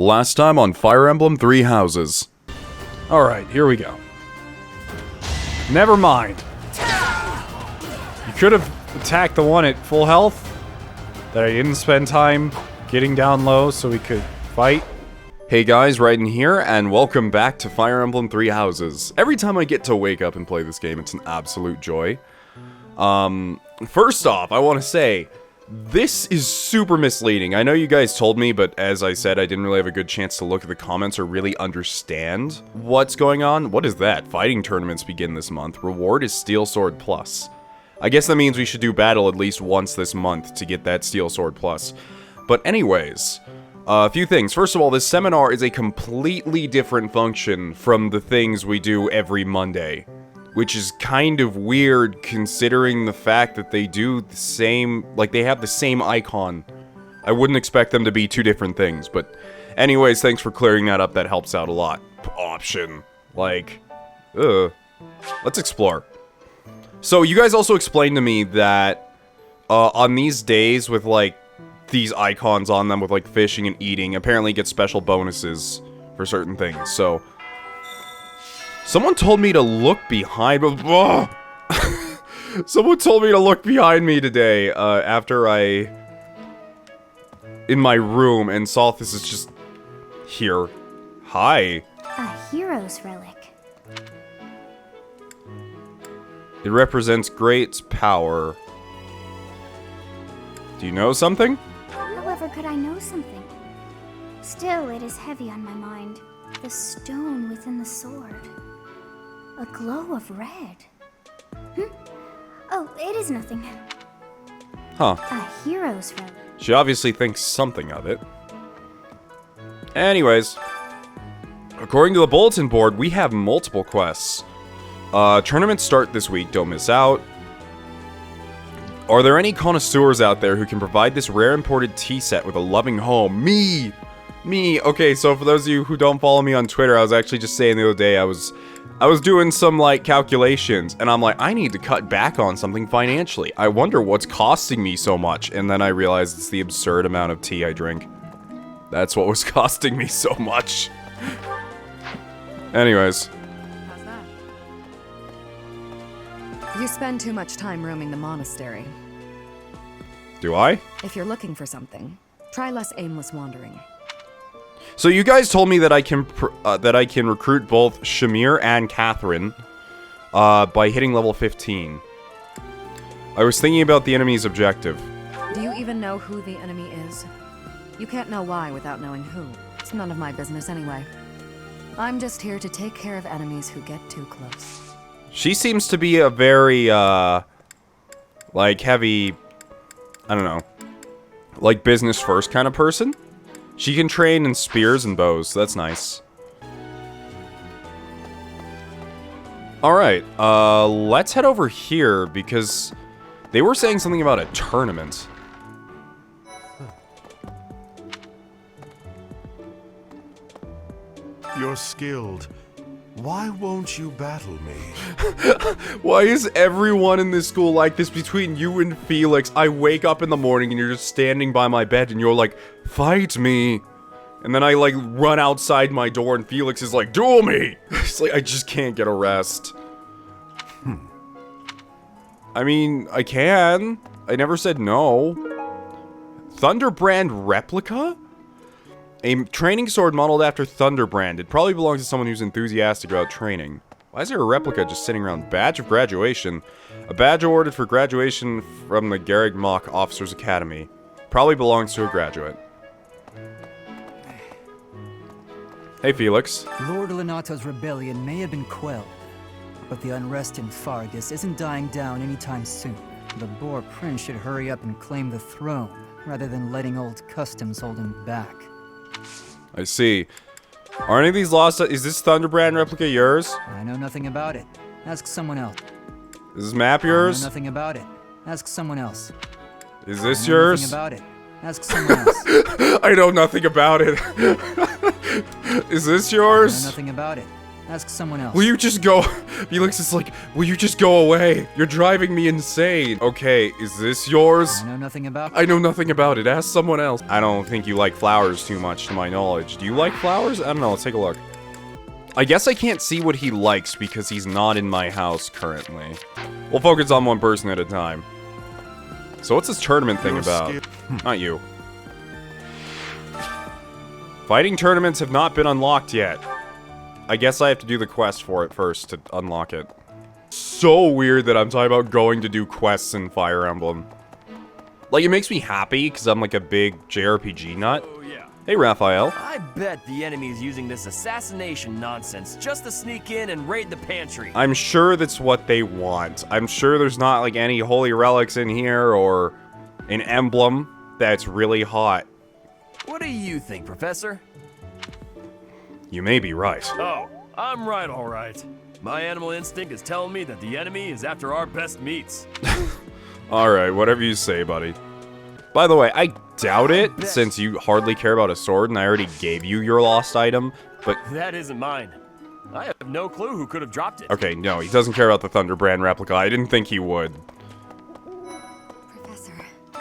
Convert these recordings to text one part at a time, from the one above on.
Last time on Fire Emblem 3 Houses. Alright, here we go. Never mind. You could have attacked the one at full health that I didn't spend time getting down low so we could fight. Hey guys, Raiden here, and welcome back to Fire Emblem 3 Houses. Every time I get to wake up and play this game, it's an absolute joy. First off, I want to say, this is super misleading. I know you guys told me, but as I said, I didn't really have a good chance to look at the comments or really understand what's going on. What is that? Fighting tournaments begin this month. Reward is Steel Sword Plus. I guess that means we should do battle at least once this month to get that Steel Sword Plus. But anyways, a few things. First of all, this seminar is a completely different function from the things we do every Monday. Which is kind of weird considering the fact that they do the same, like they have the same icon. I wouldn't expect them to be two different things, but anyways, thanks for clearing that up, that helps out a lot. Option. Like, let's explore. So you guys also explained to me that on these days with like these icons on them with like fishing and eating, apparently get special bonuses for certain things, so... Someone told me to look behind... Someone told me to look behind me today, after I... in my room, and saw this is just... here. Hi. A hero's relic. It represents great power. Do you know something? However could I know something? Still, it is heavy on my mind. The stone within the sword. A glow of red. Oh, it is nothing. Huh. A hero's relic. She obviously thinks something of it. Anyways. According to the bulletin board, we have multiple quests. Tournaments start this week, don't miss out. Are there any connoisseurs out there who can provide this rare imported tea set with a loving home? Me! Okay, so for those of you who don't follow me on Twitter, I was actually just saying the other day, I was doing some, like, calculations, and I'm like, I need to cut back on something financially. I wonder what's costing me so much, and then I realized it's the absurd amount of tea I drink. That's what was costing me so much. Anyways. How's that? You spend too much time roaming the monastery. Do I? If you're looking for something, try less aimless wandering. So you guys told me that I can recruit both Shamir and Catherine by hitting level 15. I was thinking about the enemy's objective. Do you even know who the enemy is? You can't know why without knowing who. It's none of my business anyway. I'm just here to take care of enemies who get too close. She seems to be a very, like, heavy, I don't know, like, business first kind of person. She can train in spears and bows, so that's nice. Alright, let's head over here, because they were saying something about a tournament. You're skilled. Why won't you battle me? Why is everyone in this school like this between you and Felix? I wake up in the morning and you're just standing by my bed and you're like, fight me. And then I like run outside my door and Felix is like, duel me. It's like, I just can't get a rest. I mean, I can. I never said no. Thunderbrand replica? A training sword modeled after Thunderbrand. It probably belongs to someone who's enthusiastic about training. Why is there a replica just sitting around? Badge of graduation. A badge awarded for graduation from the Garreg Mach Officers Academy. Probably belongs to a graduate. Hey, Felix. Lord Lenato's rebellion may have been quelled, but the unrest in Faerghus isn't dying down anytime soon. The Boar Prince should hurry up and claim the throne, rather than letting old customs hold him back. I see. Are any of these lost? Is this Thunderbrand replica yours? I know nothing about it. Ask someone else. Is this map yours? I know nothing about it. Ask someone else. Is this I know yours? nothing about it. Ask someone else. I know nothing about it. Is this I yours? know nothing about it. Ask someone else. Will you just go? Felix is like, will you just go away? You're driving me insane. Okay, is this yours? I know nothing about I know nothing about it. Ask someone else. I don't think you like flowers too much, to my knowledge. Do you like flowers? I don't know. Let's take a look. I guess I can't see what he likes because he's not in my house currently. We'll focus on one person at a time. So what's this tournament thing about? Not you. Fighting tournaments have not been unlocked yet. I guess I have to do the quest for it first to unlock it. So weird that I'm talking about going to do quests in Fire Emblem. Like, it makes me happy because I'm like a big JRPG nut. Oh, yeah. Hey, Raphael. I bet the enemy is using this assassination nonsense just to sneak in and raid the pantry. I'm sure that's what they want. I'm sure there's not like any holy relics in here or an emblem that's really hot. What do you think, Professor? You may be right. Oh, I'm right, all right. My animal instinct is telling me that the enemy is after our best meats. Alright, whatever you say, buddy. By the way, I doubt it, since you hardly care about a sword and I already gave you your lost item, but... That isn't mine. I have no clue who could have dropped it. Okay, no, he doesn't care about the Thunderbrand replica. I didn't think he would. Professor,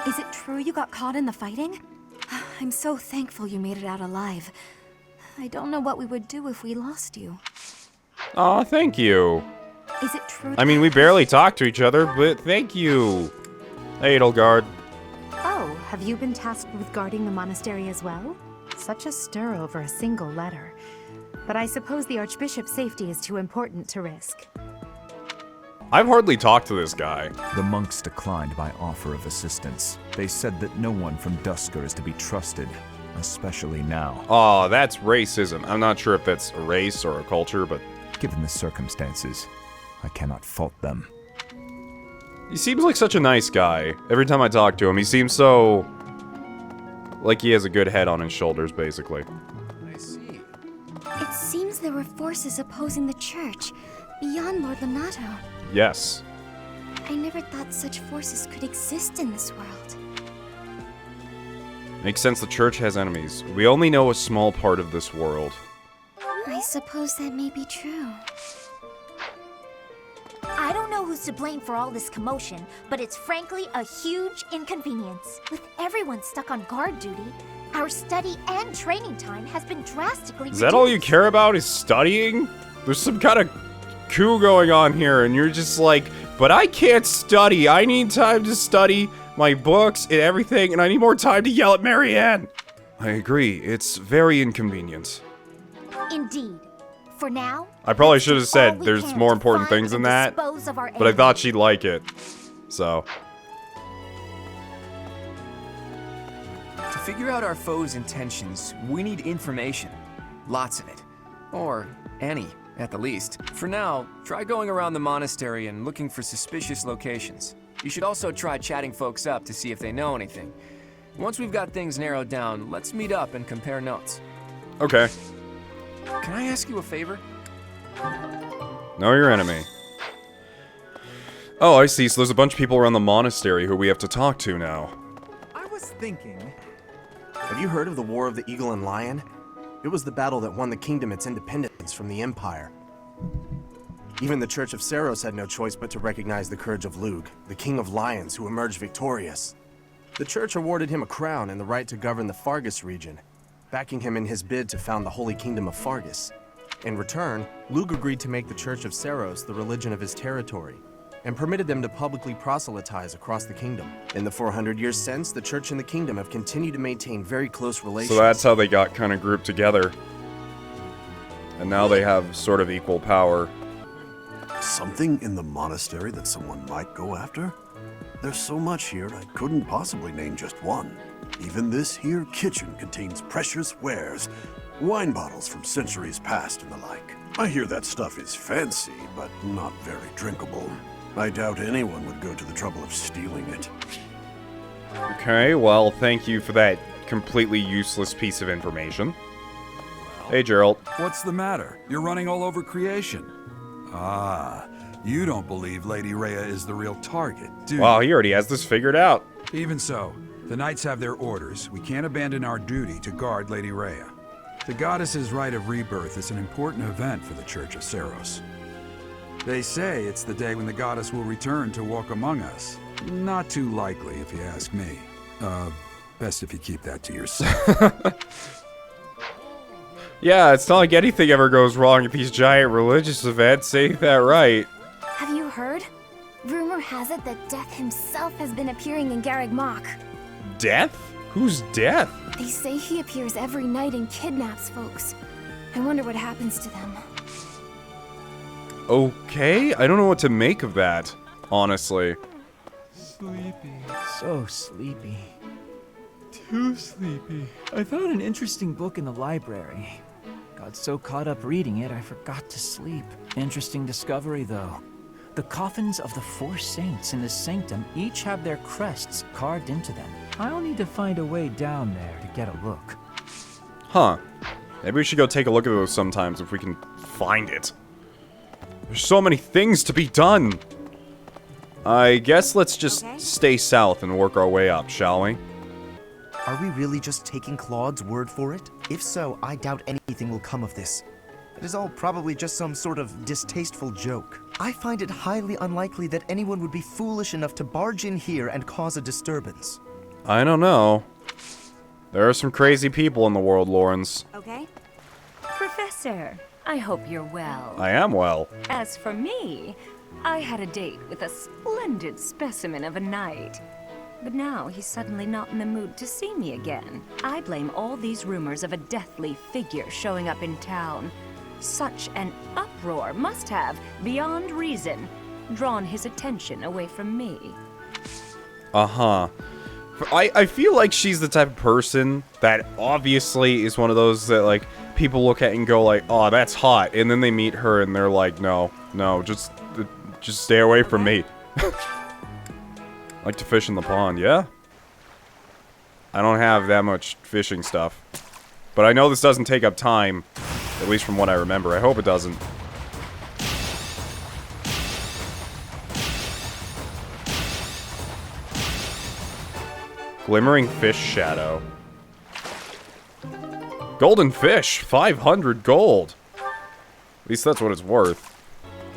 is it true you got caught in the fighting? I'm so thankful you made it out alive. I don't know what we would do if we lost you. Aw, thank you. Is it true? I mean, we barely talk to each other, but thank you. Edelgard. Oh, have you been tasked with guarding the monastery as well? Such a stir over a single letter. But I suppose the Archbishop's safety is too important to risk. I've hardly talked to this guy. The monks declined my offer of assistance. They said that no one from Duskur is to be trusted, especially now. Aw, that's racism. I'm not sure if that's a race or a culture, but... Given the circumstances, I cannot fault them. He seems like such a nice guy. Every time I talk to him, he seems so... like he has a good head on his shoulders, basically. It seems there were forces opposing the church, beyond Lord Lonato. Yes. I never thought such forces could exist in this world. Makes sense the church has enemies. We only know a small part of this world. I suppose that may be true. I don't know who's to blame for all this commotion, but it's frankly a huge inconvenience. With everyone stuck on guard duty, our study and training time has been drastically reduced. Is that all you care about is studying? There's some kind of coup going on here, and you're just like, but I can't study. I need time to study my books and everything, and I need more time to yell at Marianne. I agree. It's very inconvenient. Indeed. For now, I probably should have said all we there's can more to important find things than and that, dispose of our but I thought enemies. she'd like it. So. To figure out our foes' intentions, we need information. Lots of it. Or any, at the least. For now, try going around the monastery and looking for suspicious locations. You should also try chatting folks up to see if they know anything. Once we've got things narrowed down, let's meet up and compare notes. Okay. Can I ask you a favor? Know your enemy. Oh, I see. So there's a bunch of people around the monastery who we have to talk to now. I was thinking... Have you heard of the War of the Eagle and Lion? It was the battle that won the kingdom its independence from the Empire. Even the Church of Seiros had no choice but to recognize the courage of Lug, the King of Lions who emerged victorious. The church awarded him a crown and the right to govern the Faerghus region, backing him in his bid to found the Holy Kingdom of Faerghus. In return, Lug agreed to make the Church of Seiros the religion of his territory, and permitted them to publicly proselytize across the kingdom. In the 400 years since, the church and the kingdom have continued to maintain very close relations. So that's how they got kind of grouped together. And now they have sort of equal power. Something in the monastery that someone might go after? There's so much here, I couldn't possibly name just one. Even this here kitchen contains precious wares, wine bottles from centuries past and the like. I hear that stuff is fancy, but not very drinkable. I doubt anyone would go to the trouble of stealing it. Okay, well, thank you for that completely useless piece of information. Hey, Gerald. What's the matter? You're running all over creation. Ah, you don't believe Lady Rhea is the real target, do you? Wow, he already has this figured out. Even so, the knights have their orders. We can't abandon our duty to guard Lady Rhea. The goddess's rite of rebirth is an important event for the Church of Seiros. They say it's the day when the goddess will return to walk among us. Not too likely, if you ask me. Best if you keep that to yourself. Yeah, it's not like anything ever goes wrong at these giant religious events, ain't that right? Have you heard? Rumor has it that Death himself has been appearing in Garreg Mach. Death? Who's Death? They say he appears every night and kidnaps folks. I wonder what happens to them. Okay, I don't know what to make of that, honestly. Sleepy. So sleepy. Too sleepy. I found an interesting book in the library. Got so caught up reading it, I forgot to sleep. Interesting discovery, though. The coffins of the 4 saints in the sanctum each have their crests carved into them. I'll need to find a way down there to get a look. Huh. Maybe we should go take a look at those sometimes if we can find it. There's so many things to be done. I guess let's just stay south and work our way up, shall we? Are we really just taking Claude's word for it? If so, I doubt anything will come of this. It is all probably just some sort of distasteful joke. I find it highly unlikely that anyone would be foolish enough to barge in here and cause a disturbance. I don't know. There are some crazy people in the world, Lawrence. Okay. Professor, I hope you're well. I am well. As for me, I had a date with a splendid specimen of a knight. But now he's suddenly not in the mood to see me again. I blame all these rumors of a deathly figure showing up in town. Such an uproar must have, beyond reason, drawn his attention away from me. Uh-huh. I feel like she's the type of person that obviously is one of those that, like, people look at and go like, oh, that's hot. And then they meet her and they're like, no, just stay away from me. Like to fish in the pond, yeah? I don't have that much fishing stuff. But I know this doesn't take up time, at least from what I remember. I hope it doesn't. Glimmering fish shadow. Golden fish, 500 gold. At least that's what it's worth.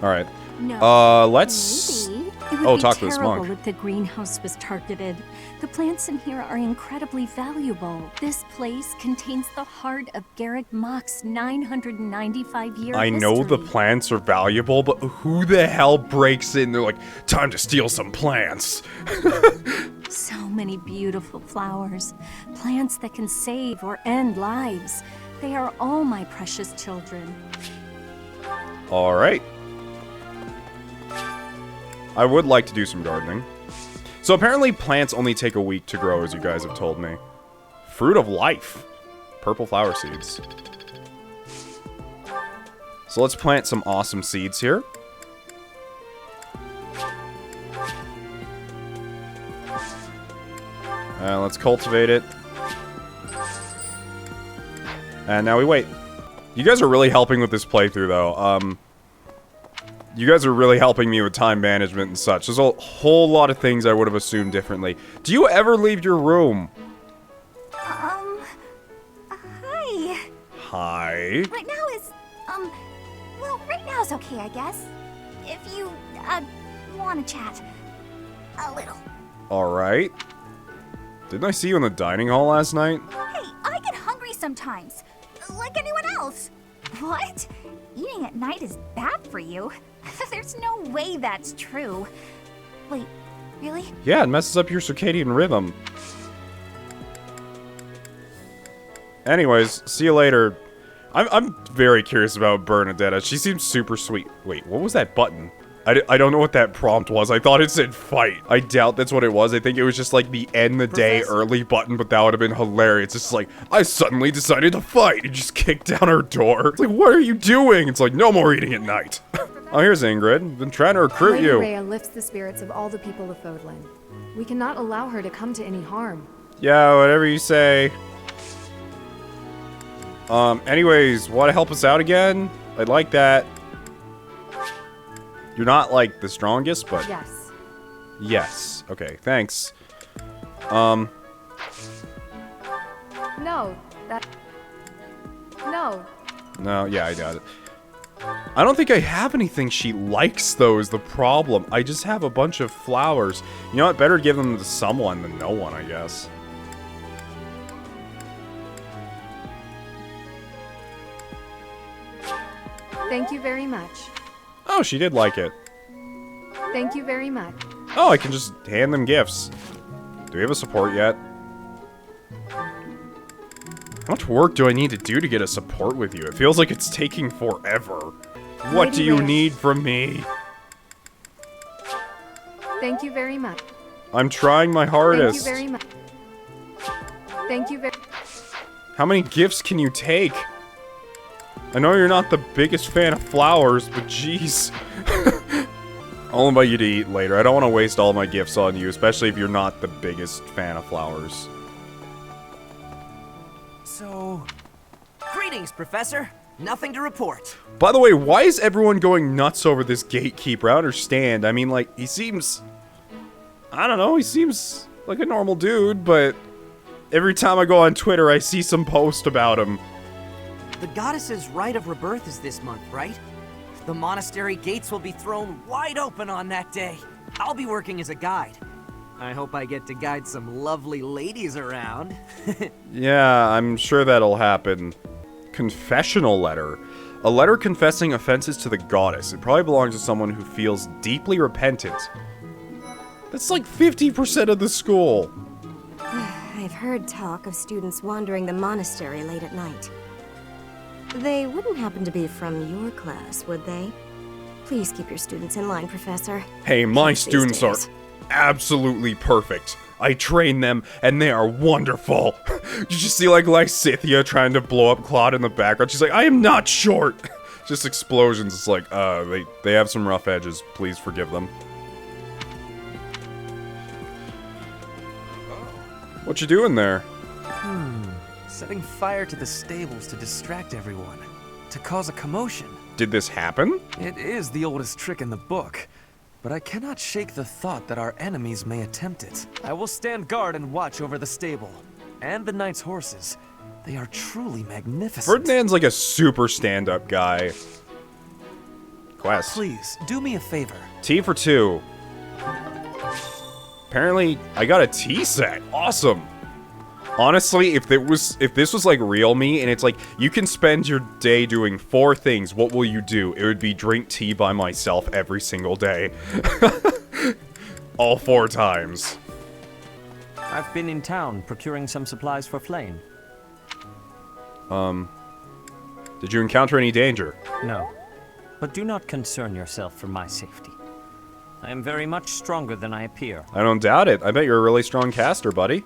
Alright. No, let's... maybe. It would be talk to this terrible monk. if the greenhouse was targeted. The plants in here are incredibly valuable. This place contains the heart of Garreg Mach's 995-year I know the plants are valuable, but who the hell breaks in? They're like, time to steal some plants. So many beautiful flowers. Plants that can save or end lives. They are all my precious children. Alright. I would like to do some gardening. So apparently plants only take a week to grow, as you guys have told me. Fruit of life. Purple flower seeds. So let's plant some awesome seeds here. And let's cultivate it. And now we wait. You guys are really helping with this playthrough, though. You guys are really helping me with time management and such. There's a whole lot of things I would have assumed differently. Do you ever leave your room? Hi. Hi. Right now is, well, right now is okay, I guess. If you, want to chat. A little. Alright. Didn't I see you in the dining hall last night? Hey, I get hungry sometimes. Like anyone else. What? Eating at night is bad for you? There's no way that's true. Wait, really? Yeah, it messes up your circadian rhythm. Anyways, see you later. I'm very curious about Bernadetta. She seems super sweet. Wait, what was that button? I don't know what that prompt was. I thought it said fight. I doubt that's what it was. I think it was just like the end the day early button, but that would have been hilarious. It's like, I suddenly decided to fight and just kicked down her door. It's like, what are you doing? It's like, no more eating at night. Oh, here's Ingrid. Been trying to recruit Lady you. Rhea lifts the spirits of all the people of Fódlan. We cannot allow her to come to any harm. Yeah, whatever you say. Anyways, want to help us out again? I'd like that. You're not, like, the strongest, but... Yes. Yes. Okay, thanks. No, that... No. No, yeah, I got it. I don't think I have anything she likes, though, is the problem. I just have a bunch of flowers. You know what? Better give them to someone than no one, I guess. Thank you very much. Oh, she did like it. Thank you very much. Oh, I can just hand them gifts. Do we have a support yet? How much work do I need to do to get a support with you? It feels like it's taking forever. What do you need from me? Thank you very much. I'm trying my hardest. Thank you very much. Thank you very... How many gifts can you take? I know you're not the biggest fan of flowers, but jeez. I'll invite you to eat later. I don't want to waste all my gifts on you, especially if you're not the biggest fan of flowers. So... Greetings, Professor. Nothing to report. By the way, why is everyone going nuts over this gatekeeper? I don't understand. I mean, like, he seems... I don't know, he seems like a normal dude, but every time I go on Twitter, I see some post about him. The goddess's rite of rebirth is this month, right? The monastery gates will be thrown wide open on that day. I'll be working as a guide. I hope I get to guide some lovely ladies around. Yeah, I'm sure that'll happen. Confessional letter. A letter confessing offenses to the goddess. It probably belongs to someone who feels deeply repentant. That's like 50% of the school. I've heard talk of students wandering the monastery late at night. They wouldn't happen to be from your class, would they? Please keep your students in line, Professor. Hey, my These students are days. absolutely perfect. I train them, and they are wonderful. Did you see, like, Lysithia trying to blow up Claude in the background? She's like, I am not short. Just explosions. It's like, they have some rough edges. Please forgive them. What you doing there? Setting fire to the stables to distract everyone. To cause a commotion. Did this happen? It is the oldest trick in the book. But I cannot shake the thought that our enemies may attempt it. I will stand guard and watch over the stable. And the knight's horses. They are truly magnificent. Ferdinand's like a super stand-up guy. Quest. Please, do me a favor. Tea for 2. Apparently, I got a tea set. Awesome. Honestly, if this was like real me, and it's like, you can spend your day doing 4 things, what will you do? It would be drink tea by myself every single day. All 4 times. I've been in town procuring some supplies for Flame. Did you encounter any danger? No. But do not concern yourself for my safety. I am very much stronger than I appear. I don't doubt it. I bet you're a really strong caster, buddy.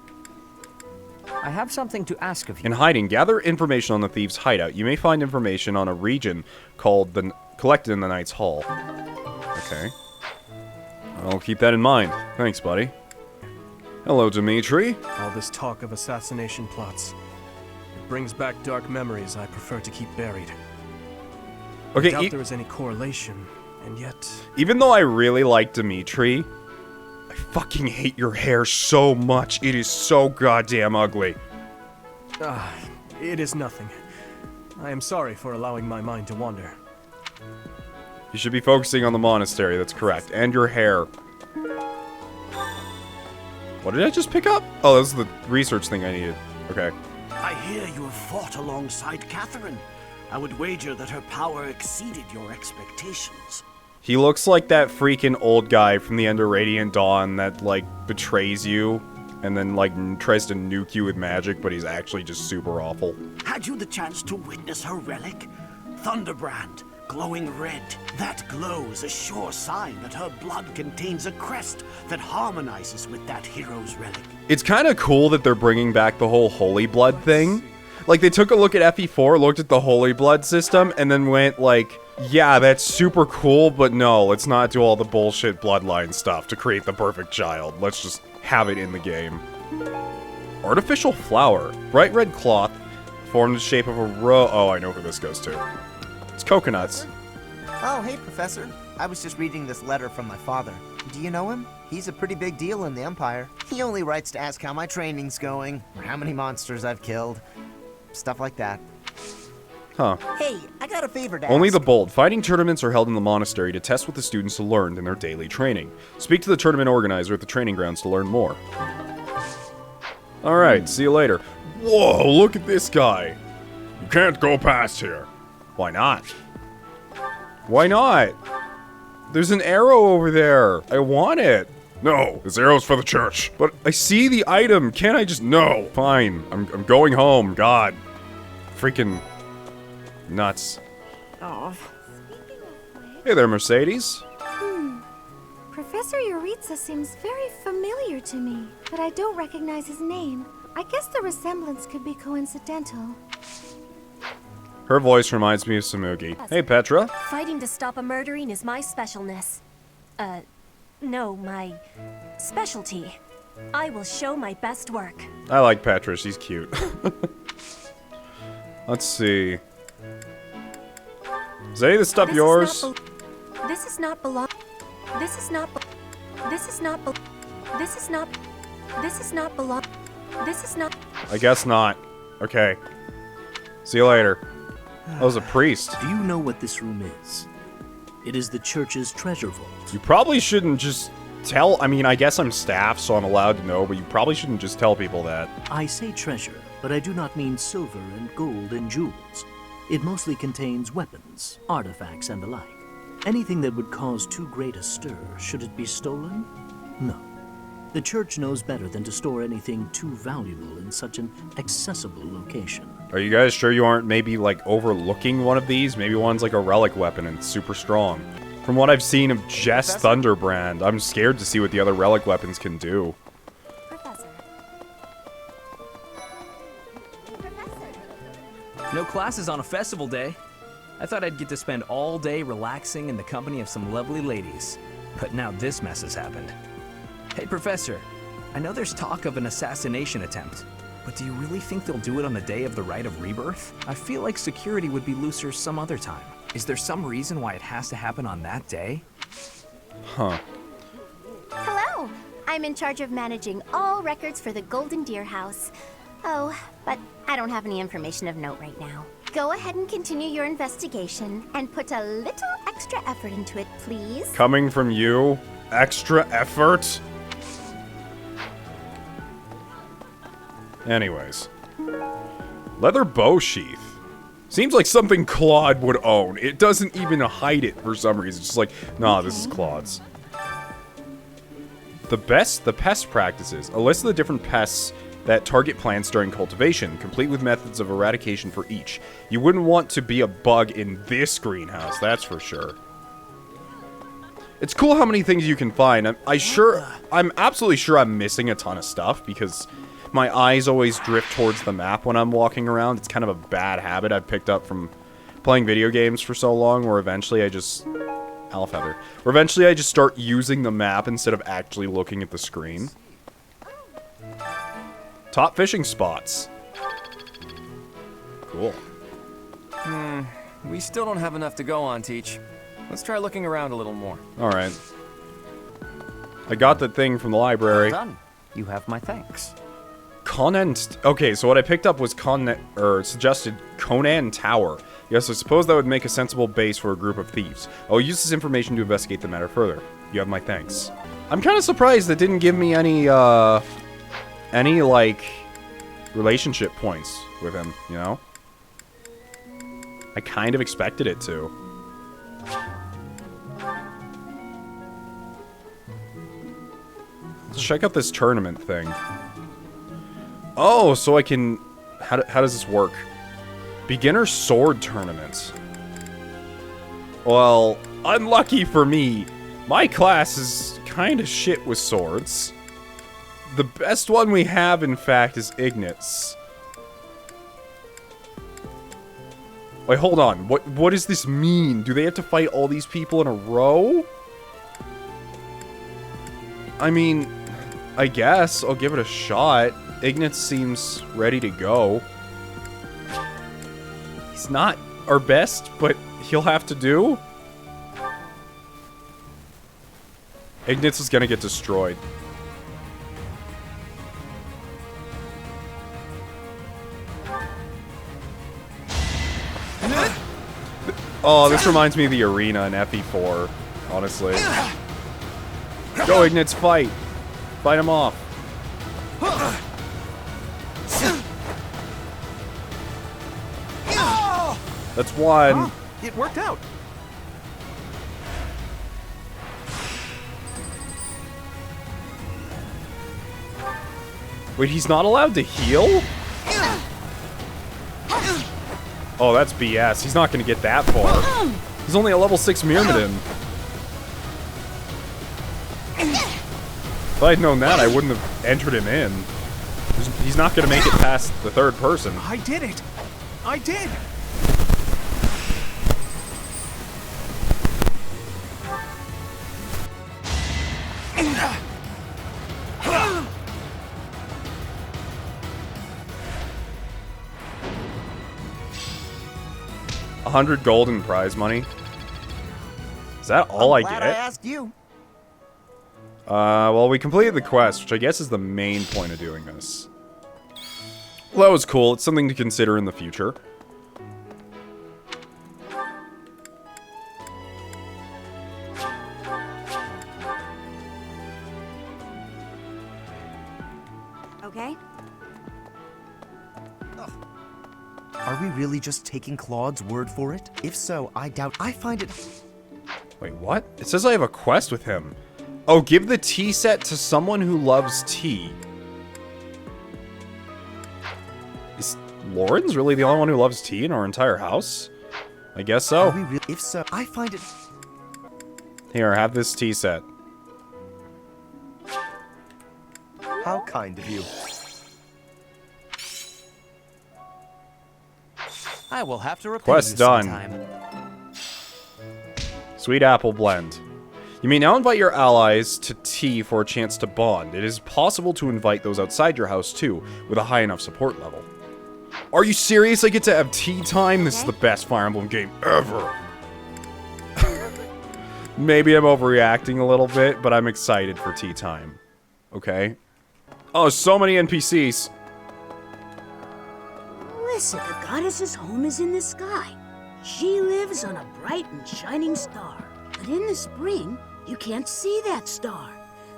I have something to ask of you. In hiding, gather information on the thieves' hideout. You may find information on a region called the collected in the Knight's Hall. Okay. I'll keep that in mind. Thanks, buddy. Hello, Dimitri. All this talk of assassination plots. It brings back dark memories I prefer to keep buried. Okay, I doubt there is any correlation, and yet... Even though I really like Dimitri, I fucking hate your hair so much. It is so goddamn ugly. It is nothing. I am sorry for allowing my mind to wander. You should be focusing on the monastery, that's correct. And your hair. What did I just pick up? Oh, that was the research thing I needed. Okay. I hear you have fought alongside Catherine. I would wager that her power exceeded your expectations. He looks like that freaking old guy from the end of Radiant Dawn that, like, betrays you and then, like, tries to nuke you with magic, but he's actually just super awful. Had you the chance to witness her relic? Thunderbrand, glowing red. That glow is a sure sign that her blood contains a crest that harmonizes with that hero's relic. It's kind of cool that they're bringing back the whole Holy Blood thing. Like, they took a look at FE4, looked at the Holy Blood system, and then went, like, yeah, that's super cool, but no, let's not do all the bullshit bloodline stuff to create the perfect child. Let's just have it in the game. Artificial flower. Bright red cloth, formed in the shape of a row. Oh, I know who this goes to. It's coconuts. Oh, hey, Professor. I was just reading this letter from my father. Do you know him? He's a pretty big deal in the Empire. He only writes to ask how my training's going, or how many monsters I've killed. Stuff like that. Huh. Hey, I got a favor to Only ask. the bold. Fighting tournaments are held in the monastery to test what the students learned in their daily training. Speak to the tournament organizer at the training grounds to learn more. Alright, see you later. Whoa, look at this guy. You can't go past here. Why not? Why not? There's an arrow over there. I want it. No, this arrow's for the church. But I see the item. Can't I just... No. Fine. I'm going home. God. Freaking nuts. Oh. Hey there, Mercedes. Professor Yuritsa seems very familiar to me, but I don't recognize his name. I guess the resemblance could be coincidental. Her voice reminds me of Samugi. Hey, Petra. Fighting to stop a murdering is my specialness. No, my specialty. I will show my best work. I like Petra. She's cute. Let's see. Is any of this stuff yours? This is not belong. This is not. This is not. This is not. This is not belong. This is not. I guess not. Okay. See you later. That was a priest. Do you know what this room is? It is the church's treasure vault. You probably shouldn't just tell. I mean, I guess I'm staff, so I'm allowed to know, but you probably shouldn't just tell people that. I say treasure, but I do not mean silver and gold and jewels. It mostly contains weapons, artifacts, and the like. Anything that would cause too great a stir, should it be stolen? No. The church knows better than to store anything too valuable in such an accessible location. Are you guys sure you aren't maybe, like, overlooking one of these? Maybe one's like a relic weapon and it's super strong. From what I've seen of Jess Thunderbrand, I'm scared to see what the other relic weapons can do. No classes on a festival day. I thought I'd get to spend all day relaxing in the company of some lovely ladies. But now this mess has happened. Hey, Professor. I know there's talk of an assassination attempt, but do you really think they'll do it on the day of the rite of rebirth? I feel like security would be looser some other time. Is there some reason why it has to happen on that day? Huh. Hello. I'm in charge of managing all records for the Golden Deer House. Oh, but I don't have any information of note right now. Go ahead and continue your investigation and put a little extra effort into it, please. Coming from you? Extra effort? Anyways. Leather bow sheath. Seems like something Claude would own. It doesn't even hide it for some reason. It's just like, nah, this is Claude's. The pest practices. A list of the different pests that target plants during cultivation, complete with methods of eradication for each. You wouldn't want to be a bug in this greenhouse, that's for sure. It's cool how many things you can find. I'm absolutely sure I'm missing a ton of stuff because my eyes always drift towards the map when I'm walking around. It's kind of a bad habit I've picked up from playing video games for so long, where eventually I just... Alfeather. Where eventually I just start using the map instead of actually looking at the screen. Top fishing spots. Cool. We still don't have enough to go on, Teach. Let's try looking around a little more. Alright. I got the thing from the library. Well done. You have my thanks. Okay, so what I picked up was suggested Conan Tower. Yes, I suppose that would make a sensible base for a group of thieves. I'll use this information to investigate the matter further. You have my thanks. I'm kind of surprised that didn't give me any, like, relationship points with him, you know? I kind of expected it to. Let's check out this tournament thing. Oh, so I can... How does this work? Beginner sword tournaments. Well, unlucky for me, my class is kind of shit with swords. The best one we have, in fact, is Ignatz. Wait, hold on. What does this mean? Do they have to fight all these people in a row? I mean, I guess I'll give it a shot. Ignatz seems ready to go. He's not our best, but he'll have to do. Ignatz is gonna get destroyed. Oh, this reminds me of the arena in FE4, honestly. Go, Ignitz, fight! Fight him off. That's one. Huh? It worked out. Wait, he's not allowed to heal? Oh, that's BS. He's not going to get that far. He's only a level 6 Myrmidon. If I'd known that, I wouldn't have entered him in. He's not going to make it past the third person. I did it! I did! $100 gold in prize money. Is that all I Glad get? I asked you. Well, we completed the quest, which I guess is the main point of doing this. Well, that was cool. It's something to consider in the future. Okay? Are we really just taking Claude's word for it? If so, I doubt. I find it. Wait, what? It says I have a quest with him. Oh, give the tea set to someone who loves tea. Is Lauren's really the only one who loves tea in our entire house? I guess so. If so, I find it. Here, have this tea set. How kind of you. I will have to repay Quest you done. sometime. Sweet apple blend. You may now invite your allies to tea for a chance to bond. It is possible to invite those outside your house too, with a high enough support level. Are you serious? I get to have tea time? This is the best Fire Emblem game ever. Maybe I'm overreacting a little bit, but I'm excited for tea time. Okay? Oh, so many NPCs. Listen, the goddess's home is in the sky. She lives on a bright and shining star. But in the spring, you can't see that star.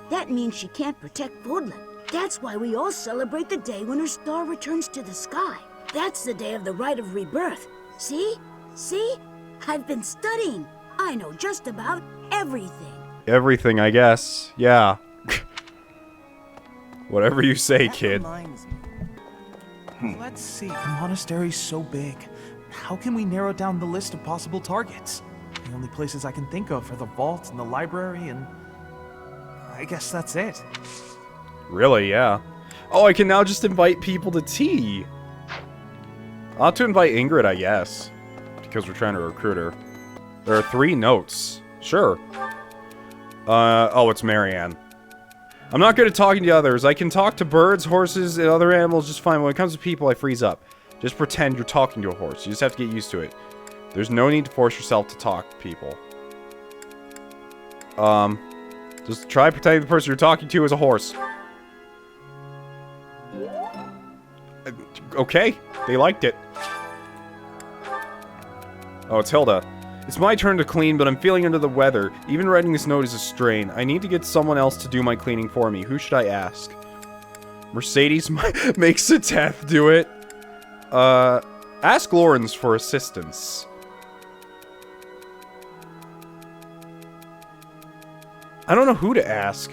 That means she can't protect Fódlan. That's why we all celebrate the day when her star returns to the sky. That's the day of the rite of rebirth. See? See? I've been studying. I know just about everything. Everything, I guess. Yeah. Whatever you say, kid. Let's see, the monastery's so big. How can we narrow down the list of possible targets? The only places I can think of are the vault and the library, and I guess that's it. Really, yeah. Oh, I can now just invite people to tea. I'll have to invite Ingrid, I guess, because we're trying to recruit her. There are 3 notes. Sure. Oh, it's Marianne. I'm not good at talking to others. I can talk to birds, horses, and other animals just fine. When it comes to people, I freeze up. Just pretend you're talking to a horse. You just have to get used to it. There's no need to force yourself to talk to people. Just try pretending the person you're talking to is a horse. Okay, they liked it. Oh, it's Hilda. It's my turn to clean, but I'm feeling under the weather. Even writing this note is a strain. I need to get someone else to do my cleaning for me. Who should I ask? Mercedes makes Seteth do it. Ask Lawrence for assistance. I don't know who to ask.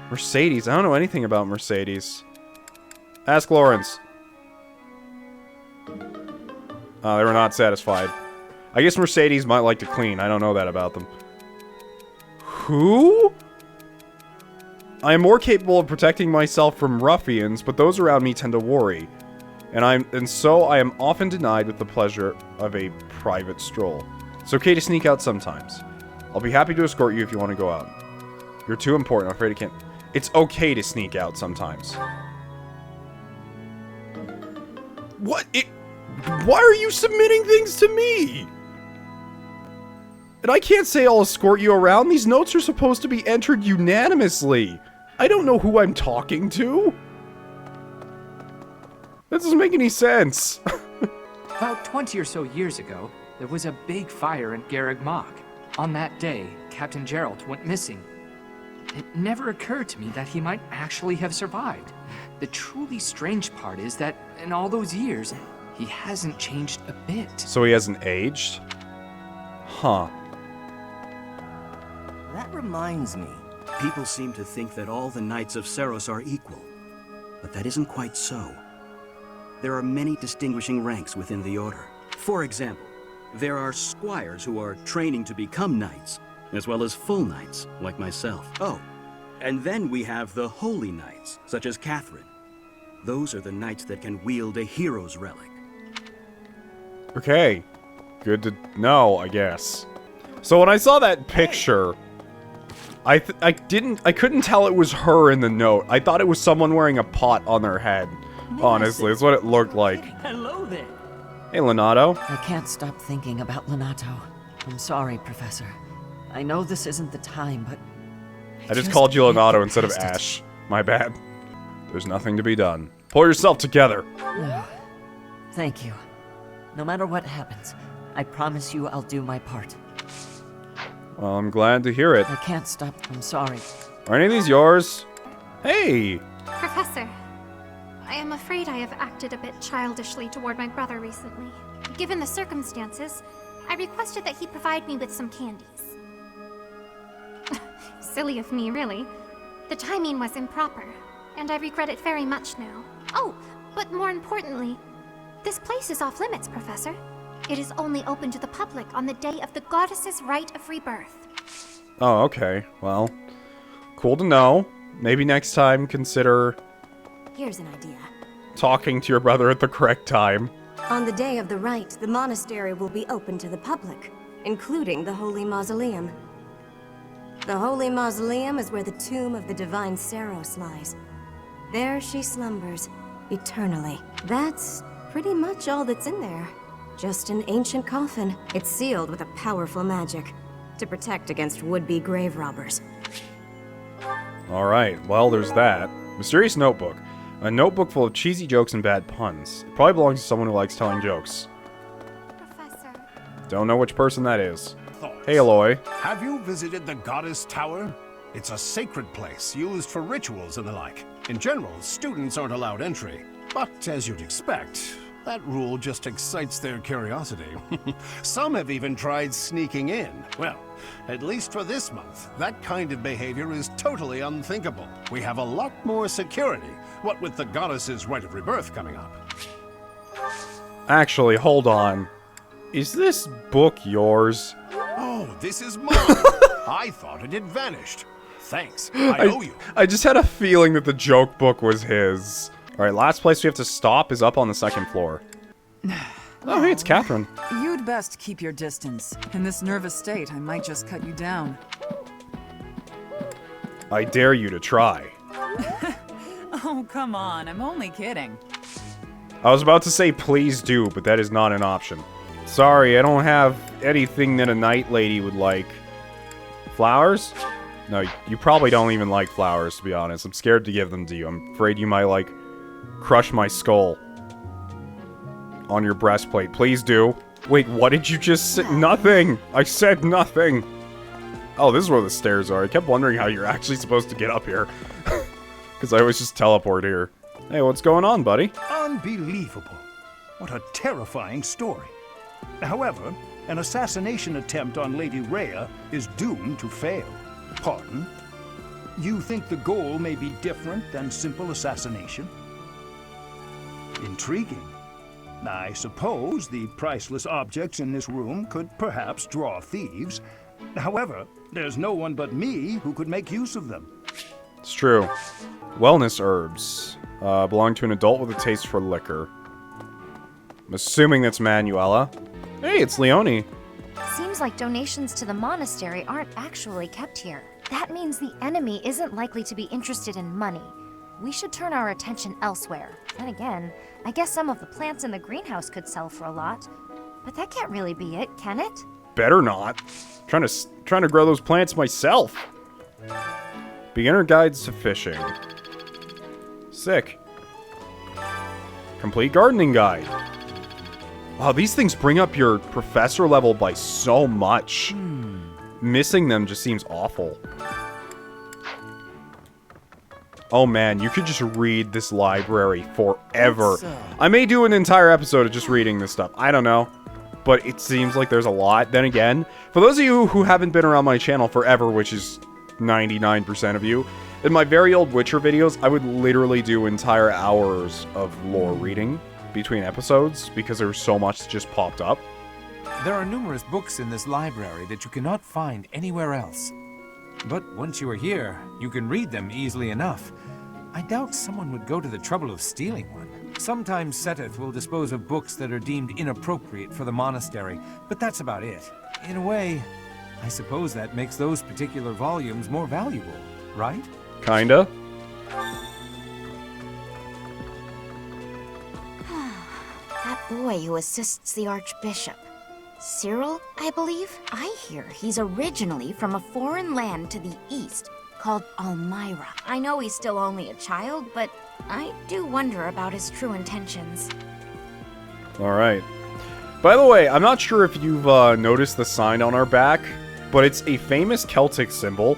Mercedes. I don't know anything about Mercedes. Ask Lawrence. They were not satisfied. I guess Mercedes might like to clean. I don't know that about them. Who? I am more capable of protecting myself from ruffians, but those around me tend to worry. And so I am often denied with the pleasure of a private stroll. It's okay to sneak out sometimes. I'll be happy to escort you if you want to go out. You're too important. I'm afraid I can't. It's okay to sneak out sometimes. What? Why are you submitting things to me? And I can't say I'll escort you around. These notes are supposed to be entered unanimously. I don't know who I'm talking to. That doesn't make any sense. About 20 or so years ago, there was a big fire in Garreg Mach. On that day, Captain Gerald went missing. It never occurred to me that he might actually have survived. The truly strange part is that in all those years, he hasn't changed a bit. So he hasn't aged? Huh. That reminds me. People seem to think that all the Knights of Seiros are equal, but that isn't quite so. There are many distinguishing ranks within the Order. For example, there are squires who are training to become knights, as well as full knights, like myself. Oh, and then we have the holy knights, such as Catherine. Those are the knights that can wield a hero's relic. Okay. Good to know, I guess. So when I saw that picture, I couldn't tell it was her in the note. I thought it was someone wearing a pot on their head. Honestly, it's what it looked like. Hello there. Hey, Lenato. I can't stop thinking about Lenato. I'm sorry, Professor. I know this isn't the time, but I just called you Lenato instead of Ash. My bad. There's nothing to be done. Pull yourself together. Thank you. No matter what happens, I promise you I'll do my part. Well, I'm glad to hear it. I can't stop. I'm sorry. Are any of these yours? Hey! Professor, I am afraid I have acted a bit childishly toward my brother recently. Given the circumstances, I requested that he provide me with some candies. Silly of me, really. The timing was improper, and I regret it very much now. Oh, but more importantly, this place is off limits, Professor. It is only open to the public on the day of the goddess's rite of rebirth. Oh, okay. Well, cool to know. Maybe next time consider Here's an idea. talking to your brother at the correct time. On the day of the rite, the monastery will be open to the public, including the Holy Mausoleum. The Holy Mausoleum is where the tomb of the divine Seiros lies. There she slumbers, eternally. That's pretty much all that's in there. Just an ancient coffin. It's sealed with a powerful magic to protect against would-be grave robbers. Alright, well, there's that. Mysterious notebook. A notebook full of cheesy jokes and bad puns. It probably belongs to someone who likes telling jokes. Professor. Don't know which person that is. Hey, Aloy. Have you visited the Goddess Tower? It's a sacred place used for rituals and the like. In general, students aren't allowed entry. But as you'd expect, that rule just excites their curiosity. Some have even tried sneaking in. Well, at least for this month, that kind of behavior is totally unthinkable. We have a lot more security, what with the goddess's rite of rebirth coming up. Actually, hold on. Is this book yours? Oh, this is mine. I thought it had vanished. Thanks, I owe you. I just had a feeling that the joke book was his. Alright, last place we have to stop is up on the second floor. Oh, hey, it's Catherine. You'd best keep your distance. In this nervous state, I might just cut you down. I dare you to try. Oh, come on. I'm only kidding. I was about to say please do, but that is not an option. Sorry, I don't have anything that a night lady would like. Flowers? No, you probably don't even like flowers, to be honest. I'm scared to give them to you. I'm afraid you might, like, crush my skull on your breastplate. Please do. Wait, what did you just say? Nothing! I said nothing! Oh, this is where the stairs are. I kept wondering how you're actually supposed to get up here. Because I always just teleport here. Hey, what's going on, buddy? Unbelievable. What a terrifying story. However, an assassination attempt on Lady Rhea is doomed to fail. Pardon? You think the goal may be different than simple assassination? Intriguing. I suppose the priceless objects in this room could perhaps draw thieves. However, there's no one but me who could make use of them. It's true. Wellness herbs. Belong to an adult with a taste for liquor. I'm assuming that's Manuela. Hey, it's Leonie. Seems like donations to the monastery aren't actually kept here. That means the enemy isn't likely to be interested in money. We should turn our attention elsewhere. And again, I guess some of the plants in the greenhouse could sell for a lot. But that can't really be it, can it? Better not. Trying to grow those plants myself. Beginner guides to fishing. Sick. Complete gardening guide. Wow, these things bring up your professor level by so much. Missing them just seems awful. Oh man, you could just read this library forever. I may do an entire episode of just reading this stuff. I don't know. But it seems like there's a lot. Then again, for those of you who haven't been around my channel forever, which is 99% of you, in my very old Witcher videos, I would literally do entire hours of lore reading between episodes because there was so much that just popped up. There are numerous books in this library that you cannot find anywhere else. But once you are here, you can read them easily enough. I doubt someone would go to the trouble of stealing one. Sometimes Seteth will dispose of books that are deemed inappropriate for the monastery, but that's about it. In a way, I suppose that makes those particular volumes more valuable, right? Kinda. That boy who assists the Archbishop. Cyril, I believe? I hear he's originally from a foreign land to the east, called Almyra. I know he's still only a child, but I do wonder about his true intentions. Alright. By the way, I'm not sure if you've noticed the sign on our back, but it's a famous Celtic symbol,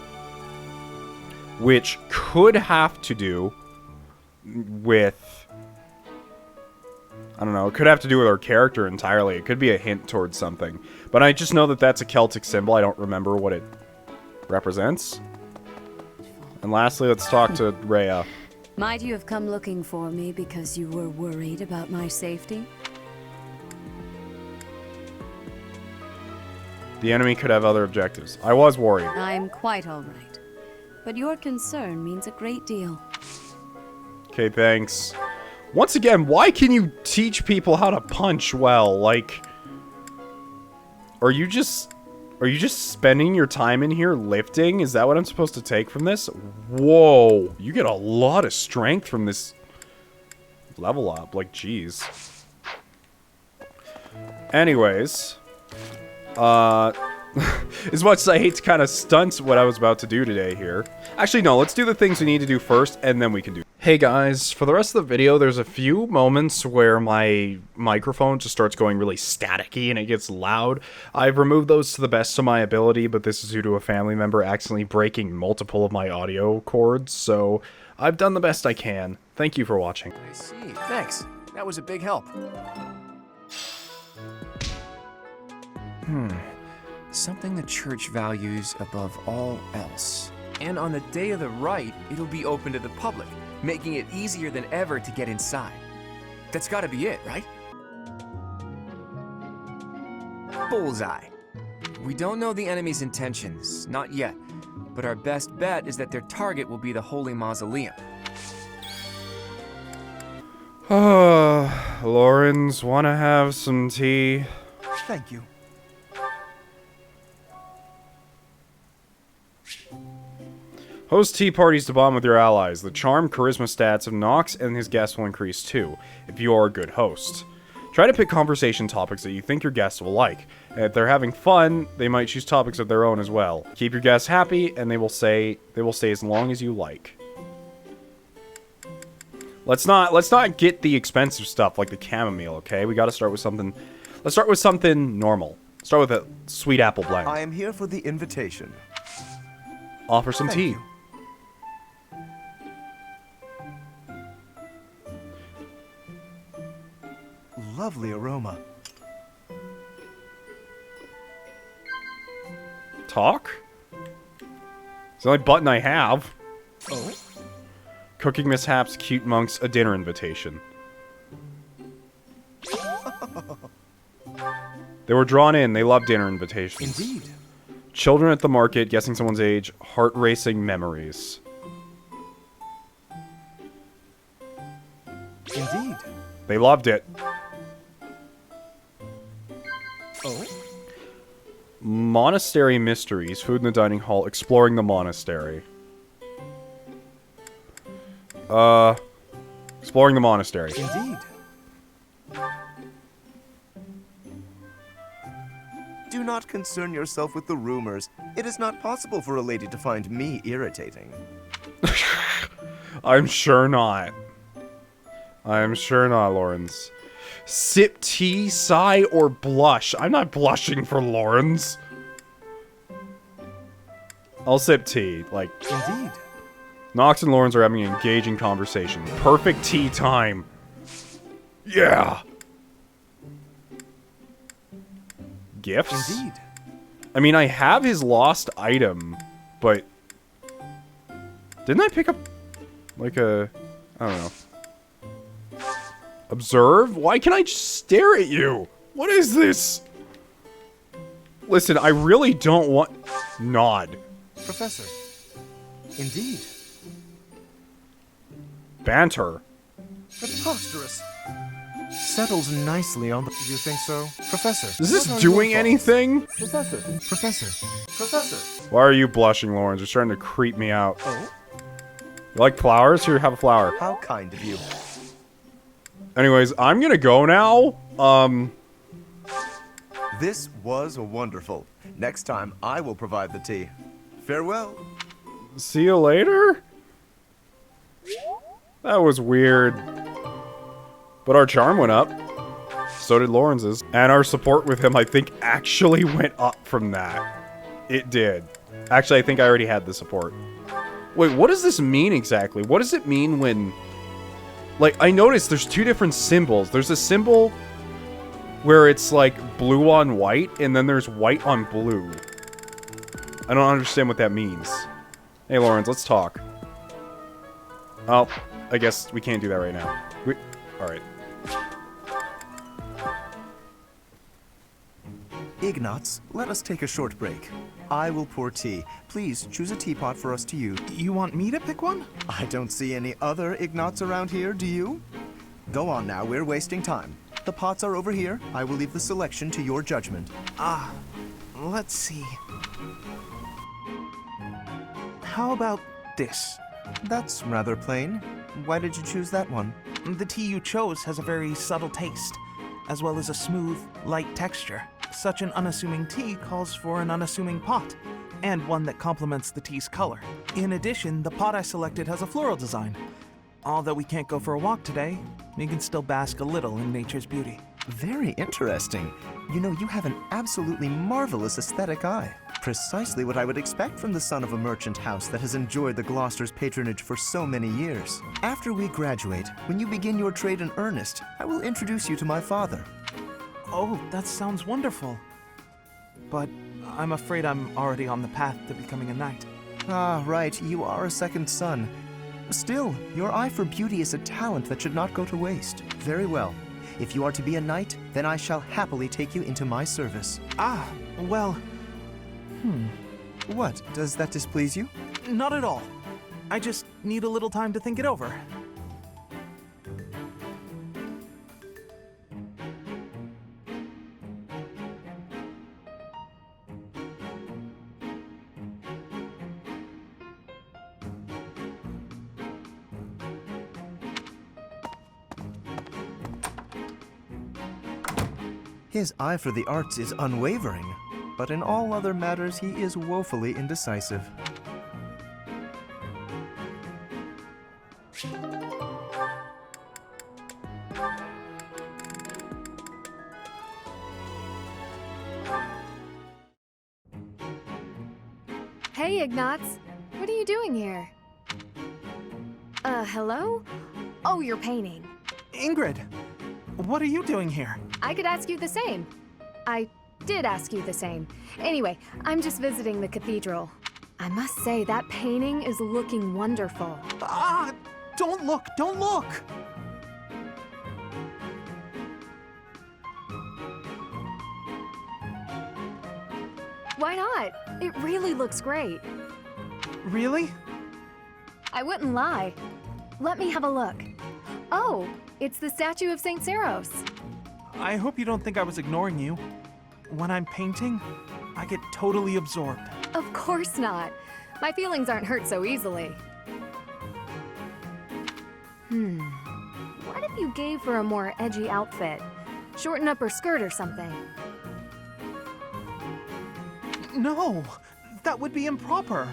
which could have to do with... I don't know, it could have to do with our character entirely. It could be a hint towards something. But I just know that that's a Celtic symbol. I don't remember what it represents. And lastly, let's talk to Rhea. Might you have come looking for me because you were worried about my safety? The enemy could have other objectives. I was worried. I'm quite all right. But your concern means a great deal. Okay, thanks. Once again, why can you teach people how to punch well? Like, are you just spending your time in here lifting? Is that what I'm supposed to take from this? Whoa, you get a lot of strength from this level up. Like, jeez. Anyways, as much as I hate to kind of stunt what I was about to do today here. Actually, no, let's do the things we need to do first, and then we can do. Hey guys, for the rest of the video, there's a few moments where my microphone just starts going really staticky and it gets loud. I've removed those to the best of my ability, but this is due to a family member accidentally breaking multiple of my audio cords, so I've done the best I can. Thank you for watching. I see. Thanks. That was a big help. Something the church values above all else. And on the day of the rite, it'll be open to the public, making it easier than ever to get inside. That's gotta be it, right? Bullseye. We don't know the enemy's intentions, not yet, but our best bet is that their target will be the Holy Mausoleum. Laurens, wanna have some tea? Thank you. Host tea parties to bond with your allies. The charm, charisma stats of Nox and his guests will increase too, if you are a good host. Try to pick conversation topics that you think your guests will like. And if they're having fun, they might choose topics of their own as well. Keep your guests happy, and they will stay as long as you like. Let's not get the expensive stuff like the chamomile, okay? We gotta start with something. Let's start with something normal. Start with a sweet apple blend. I am here for the invitation. Offer some tea. You. Lovely aroma. Talk? It's the only button I have. Oh? Cooking mishaps, cute monks, a dinner invitation. They were drawn in. They love dinner invitations. Indeed. Children at the market, guessing someone's age, heart-racing memories. Indeed. They loved it. Oh? Monastery mysteries, food in the dining hall, exploring the monastery. Exploring the monastery. Indeed. Do not concern yourself with the rumors. It is not possible for a lady to find me irritating. I'm sure not. I'm sure not, Laurens. Sip tea, sigh, or blush. I'm not blushing for Lawrence. I'll sip tea. Like, Indeed. Nox and Lawrence are having an engaging conversation. Perfect tea time. Yeah. Gifts? Indeed. I mean, I have his lost item, but didn't I pick up like a, I don't know. Observe? Why can't I just stare at you? What is this? Listen, I really don't want... Nod. Professor. Indeed. Banter. Preposterous. Settles nicely on the... You think so? Professor. Is this doing anything? Professor. Professor. Professor. Why are you blushing, Lawrence? You're starting to creep me out. Oh? You like flowers? Here, have a flower. How kind of you. Anyways, I'm gonna go now. This was wonderful. Next time, I will provide the tea. Farewell. See you later? That was weird. But our charm went up. So did Lawrence's. And our support with him, I think, actually went up from that. It did. Actually, I think I already had the support. Wait, what does this mean exactly? What does it mean when... Like, I noticed there's two different symbols. There's a symbol where it's like blue on white, and then there's white on blue. I don't understand what that means. Hey, Lawrence, let's talk. Oh, I guess we can't do that right now. Alright. Ignatz, let us take a short break. I will pour tea. Please choose a teapot for us to use. You want me to pick one? I don't see any other Ignatz around here, do you? Go on now, we're wasting time. The pots are over here. I will leave the selection to your judgment. Let's see. How about this? That's rather plain. Why did you choose that one? The tea you chose has a very subtle taste, as well as a smooth, light texture. Such an unassuming tea calls for an unassuming pot, and one that complements the tea's color. In addition, the pot I selected has a floral design. Although we can't go for a walk today, we can still bask a little in nature's beauty. Very interesting. You know, you have an absolutely marvelous aesthetic eye. Precisely what I would expect from the son of a merchant house that has enjoyed the Gloucester's patronage for so many years. After we graduate, when you begin your trade in earnest, I will introduce you to my father. Oh, that sounds wonderful. But I'm afraid I'm already on the path to becoming a knight. Ah, right, you are a second son. Still, your eye for beauty is a talent that should not go to waste. Very well. If you are to be a knight, then I shall happily take you into my service. Ah, well... What? Does that displease you? Not at all. I just need a little time to think it over. His eye for the arts is unwavering, but in all other matters he is woefully indecisive. Hey, Ignatz. What are you doing here? Hello? Oh, you're painting. Ingrid, what are you doing here? I could ask you the same. I did ask you the same. Anyway, I'm just visiting the cathedral. I must say, that painting is looking wonderful. Ah! Don't look! Don't look! Why not? It really looks great. Really? I wouldn't lie. Let me have a look. Oh, it's the statue of St. Seiros. I hope you don't think I was ignoring you. When I'm painting, I get totally absorbed. Of course not. My feelings aren't hurt so easily. What if you gave her a more edgy outfit? Shorten up her skirt or something. No! That would be improper.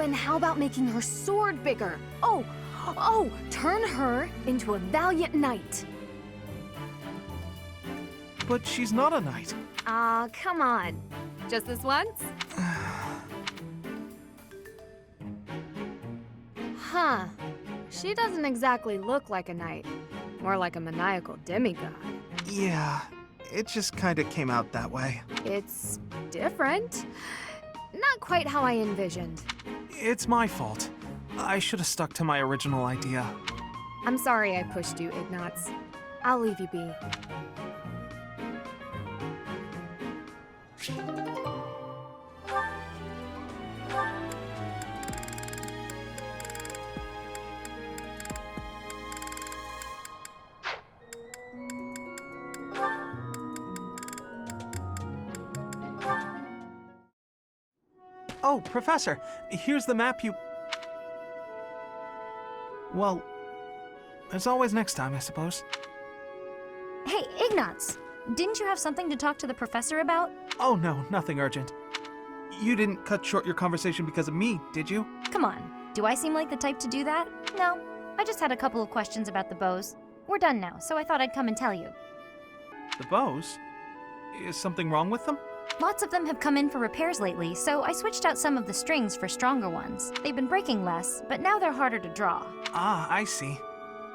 then how about making her sword bigger? Oh, turn her into a valiant knight. But she's not a knight. Aw, come on. Just this once? Huh. She doesn't exactly look like a knight. More like a maniacal demigod. Yeah, it just kinda came out that way. It's different. Not quite how I envisioned. It's my fault. I should have stuck to my original idea. I'm sorry I pushed you, Ignatz. I'll leave you be. Oh, Professor, here's the map you... Well, there's always next time, I suppose. Hey, Ignatz! Didn't you have something to talk to the professor about? Oh no, nothing urgent. You didn't cut short your conversation because of me, did you? Come on, do I seem like the type to do that? No, I just had a couple of questions about the bows. We're done now, so I thought I'd come and tell you. The bows? Is something wrong with them? Lots of them have come in for repairs lately, so I switched out some of the strings for stronger ones. They've been breaking less, but now they're harder to draw. Ah, I see.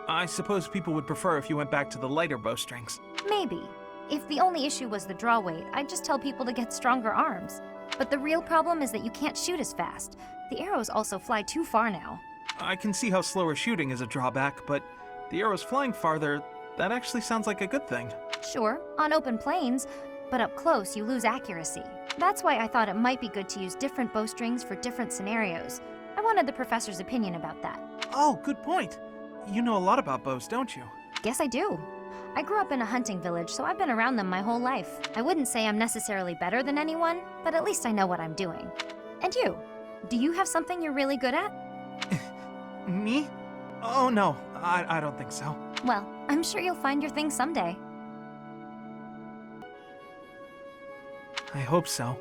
I suppose people would prefer if you went back to the lighter bowstrings. Maybe. If the only issue was the draw weight, I'd just tell people to get stronger arms. But the real problem is that you can't shoot as fast. The arrows also fly too far now. I can see how slower shooting is a drawback, but the arrows flying farther, that actually sounds like a good thing. Sure, on open plains, but up close you lose accuracy. That's why I thought it might be good to use different bowstrings for different scenarios. I wanted the professor's opinion about that. Oh, good point. You know a lot about bows, don't you? Yes, I do. I grew up in a hunting village, so I've been around them my whole life. I wouldn't say I'm necessarily better than anyone, but at least I know what I'm doing. And you? Do you have something you're really good at? Me? Oh no, I don't think so. Well, I'm sure you'll find your thing someday. I hope so.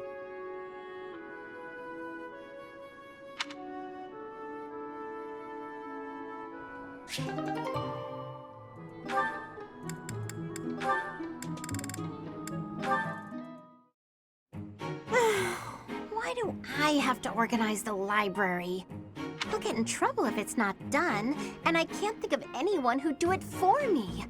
Why do I have to organize the library? I'll get in trouble if it's not done, and I can't think of anyone who'd do it for me.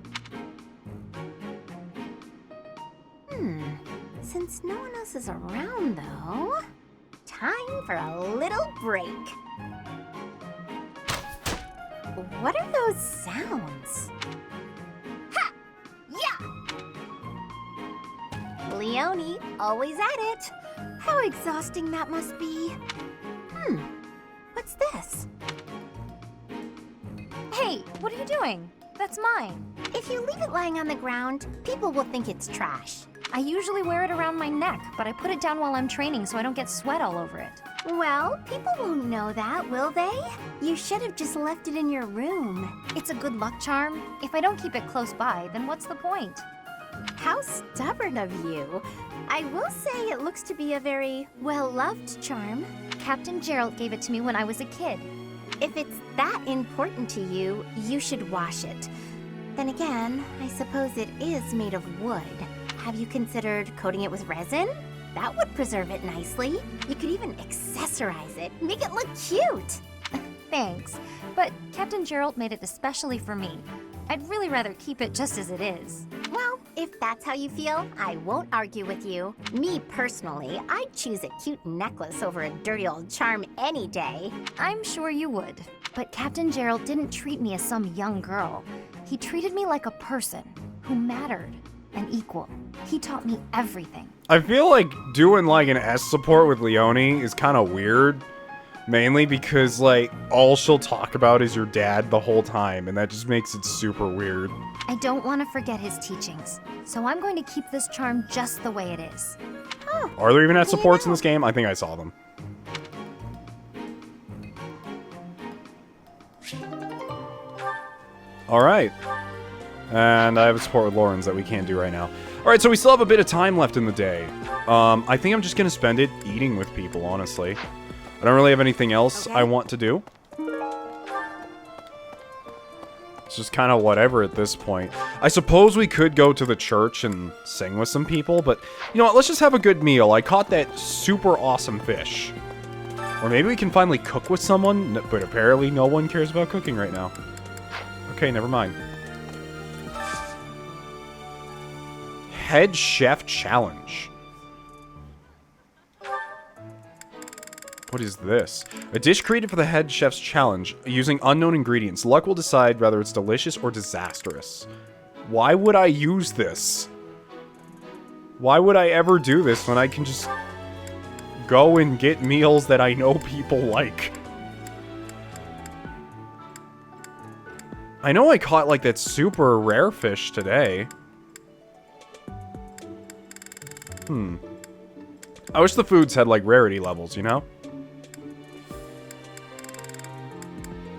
Since no one else is around, though, time for a little break. What are those sounds? Ha! Yeah! Leone, always at it. How exhausting that must be. What's this? Hey, what are you doing? That's mine. If you leave it lying on the ground, people will think it's trash. I usually wear it around my neck, but I put it down while I'm training so I don't get sweat all over it. Well, people won't know that, will they? You should have just left it in your room. It's a good luck charm. If I don't keep it close by, then what's the point? How stubborn of you. I will say it looks to be a very well-loved charm. Captain Geralt gave it to me when I was a kid. If it's that important to you, you should wash it. Then again, I suppose it is made of wood. Have you considered coating it with resin? That would preserve it nicely. You could even accessorize it, make it look cute. Thanks, but Captain Geralt made it especially for me. I'd really rather keep it just as it is. Well, if that's how you feel, I won't argue with you. Me personally, I'd choose a cute necklace over a dirty old charm any day. I'm sure you would. But Captain Geralt didn't treat me as some young girl. He treated me like a person who mattered and equal. He taught me everything. I feel like doing like an S support with Leone is kind of weird. Mainly because, like, all she'll talk about is your dad the whole time, and that just makes it super weird. I don't want to forget his teachings, so I'm going to keep this charm just the way it is. Huh. Are there even S supports in this game? I think I saw them. Alright. And I have a support with Lawrence that we can't do right now. Alright, so we still have a bit of time left in the day. I think I'm just gonna spend it eating with people, honestly. I don't really have anything else I want to do. It's just kind of whatever at this point. I suppose we could go to the church and sing with some people, but you know what? Let's just have a good meal. I caught that super awesome fish. Or maybe we can finally cook with someone, but apparently no one cares about cooking right now. Okay, never mind. Head Chef Challenge. What is this? A dish created for the Head Chef's Challenge using unknown ingredients. Luck will decide whether it's delicious or disastrous. Why would I use this? Why would I ever do this when I can just go and get meals that I know people like? I know I caught like that super rare fish today. I wish the foods had like rarity levels, you know?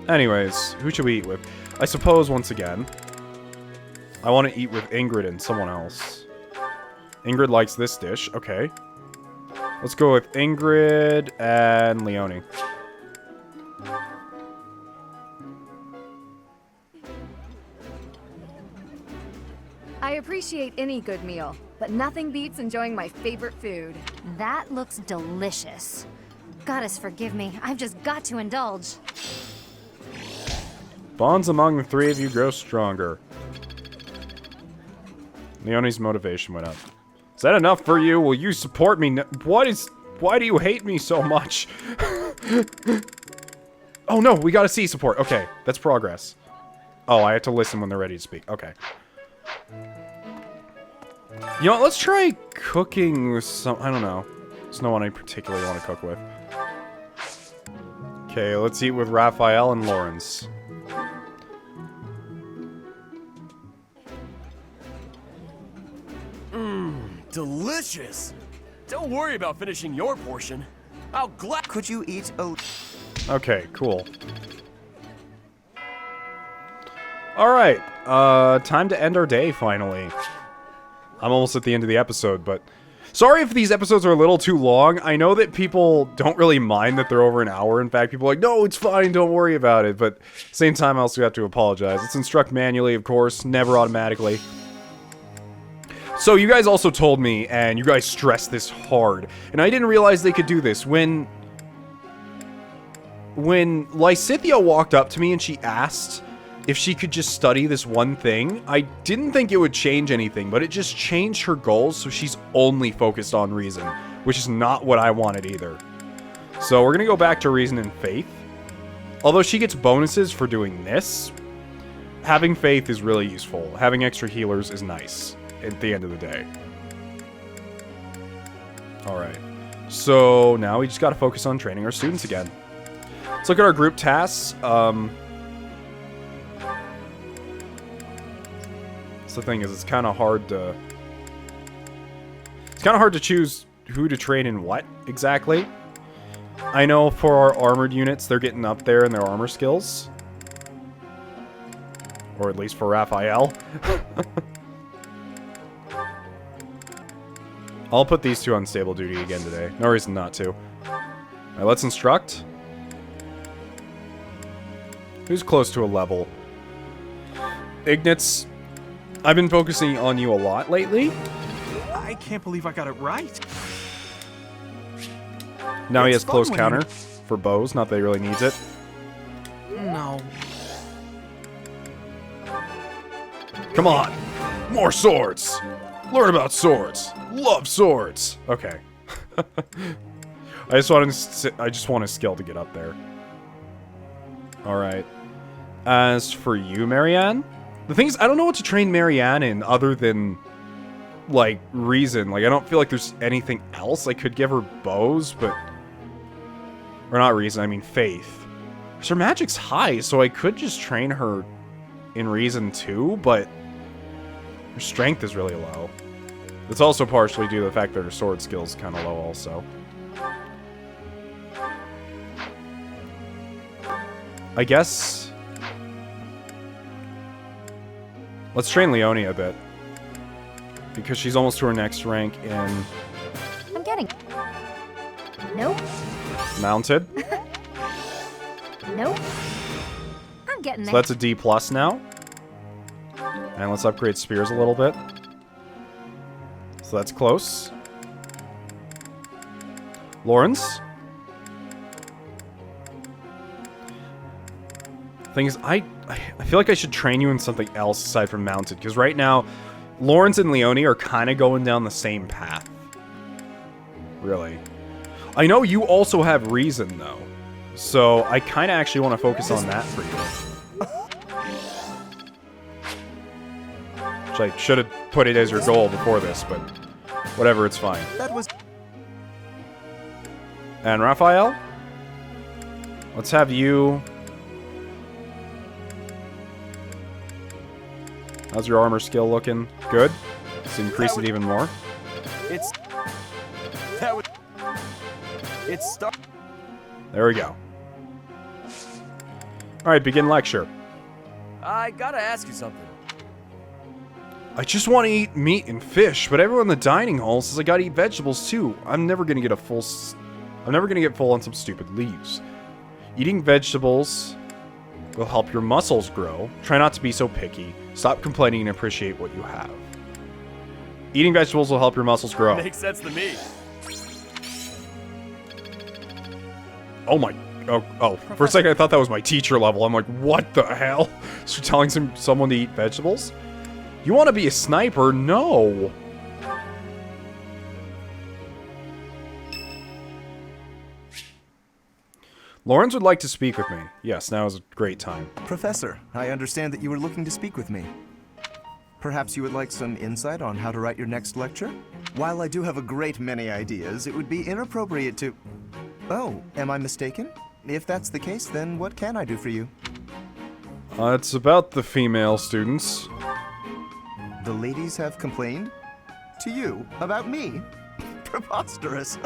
Anyways, who should we eat with? I suppose, once again, I want to eat with Ingrid and someone else. Ingrid likes this dish. Okay. Let's go with Ingrid and Leonie. I appreciate any good meal, but nothing beats enjoying my favorite food. That looks delicious. Goddess, forgive me. I've just got to indulge. Bonds among the three of you grow stronger. Leonie's motivation went up. Is that enough for you? Will you support me? Why do you hate me so much? Oh no, we got a C support. Okay, that's progress. Oh, I have to listen when they're ready to speak. Okay. You know what, let's try cooking with some... I don't know. There's no one I particularly want to cook with. Okay, let's eat with Raphael and Lawrence. Delicious! Don't worry about finishing your portion. I'll glad. Could you eat a... Okay, cool. Alright, time to end our day, finally. I'm almost at the end of the episode, but... Sorry if these episodes are a little too long. I know that people don't really mind that they're over an hour. In fact, people are like, no, it's fine, don't worry about it. But at the same time, I also have to apologize. It's instruct manually, of course, never automatically. So you guys also told me, and you guys stressed this hard, and I didn't realize they could do this. When Lysithea walked up to me and she asked if she could just study this one thing, I didn't think it would change anything, but it just changed her goals, so she's only focused on reason, which is not what I wanted either. So we're gonna go back to reason and faith. Although she gets bonuses for doing this, having faith is really useful. Having extra healers is nice at the end of the day. Alright. So now we just gotta focus on training our students again. Let's look at our group tasks. So the thing is, it's kind of hard to... It's kind of hard to choose who to train in what, exactly. I know for our armored units, they're getting up there in their armor skills. Or at least for Raphael. I'll put these two on stable duty again today. No reason not to. Alright, let's instruct. Who's close to a level? Ignatz, I've been focusing on you a lot lately. I can't believe I got it right. Now he has close counter for bows, not that he really needs it. No. Come on! More swords! Learn about swords! Love swords! Okay. I just want a skill to get up there. Alright. As for you, Marianne? The thing is, I don't know what to train Marianne in other than, like, reason. Like, I don't feel like there's anything else. I could give her bows, but... Or not reason, I mean faith. Her magic's high, so I could just train her in reason too, but... Her strength is really low. It's also partially due to the fact that her sword skill's kind of low also. I guess... Let's train Leonie a bit. Because she's almost to her next rank in... I'm getting... Nope. Mounted. Nope. I'm getting So there. that's a D+ now. And let's upgrade spears a little bit. So that's close. Lawrence. Thing is, I feel like I should train you in something else aside from mounted, because right now, Lawrence and Leone are kind of going down the same path. Really. I know you also have reason, though. So, I kind of actually want to focus on that for you. Which I should have put it as your goal before this, but whatever, it's fine. That was... And Raphael? Let's have you... How's your armor skill looking? Good? Let's increase it even more. It's... That would... It's start... There we go. Alright, begin lecture. I gotta ask you something. I just want to eat meat and fish, but everyone in the dining hall says I gotta eat vegetables too. I'm never gonna get full on some stupid leaves. Eating vegetables will help your muscles grow. Try not to be so picky. Stop complaining and appreciate what you have. Eating vegetables will help your muscles grow. Makes sense to me. Oh my... Oh, for a second I thought that was my teacher level. I'm like, what the hell? So you're telling someone to eat vegetables? You want to be a sniper? No. Lawrence would like to speak with me. Yes, now is a great time. Professor, I understand that you were looking to speak with me. Perhaps you would like some insight on how to write your next lecture? While I do have a great many ideas, it would be inappropriate to... Oh, am I mistaken? If that's the case, then what can I do for you? It's about the female students. The ladies have complained? To you? About me? Preposterous.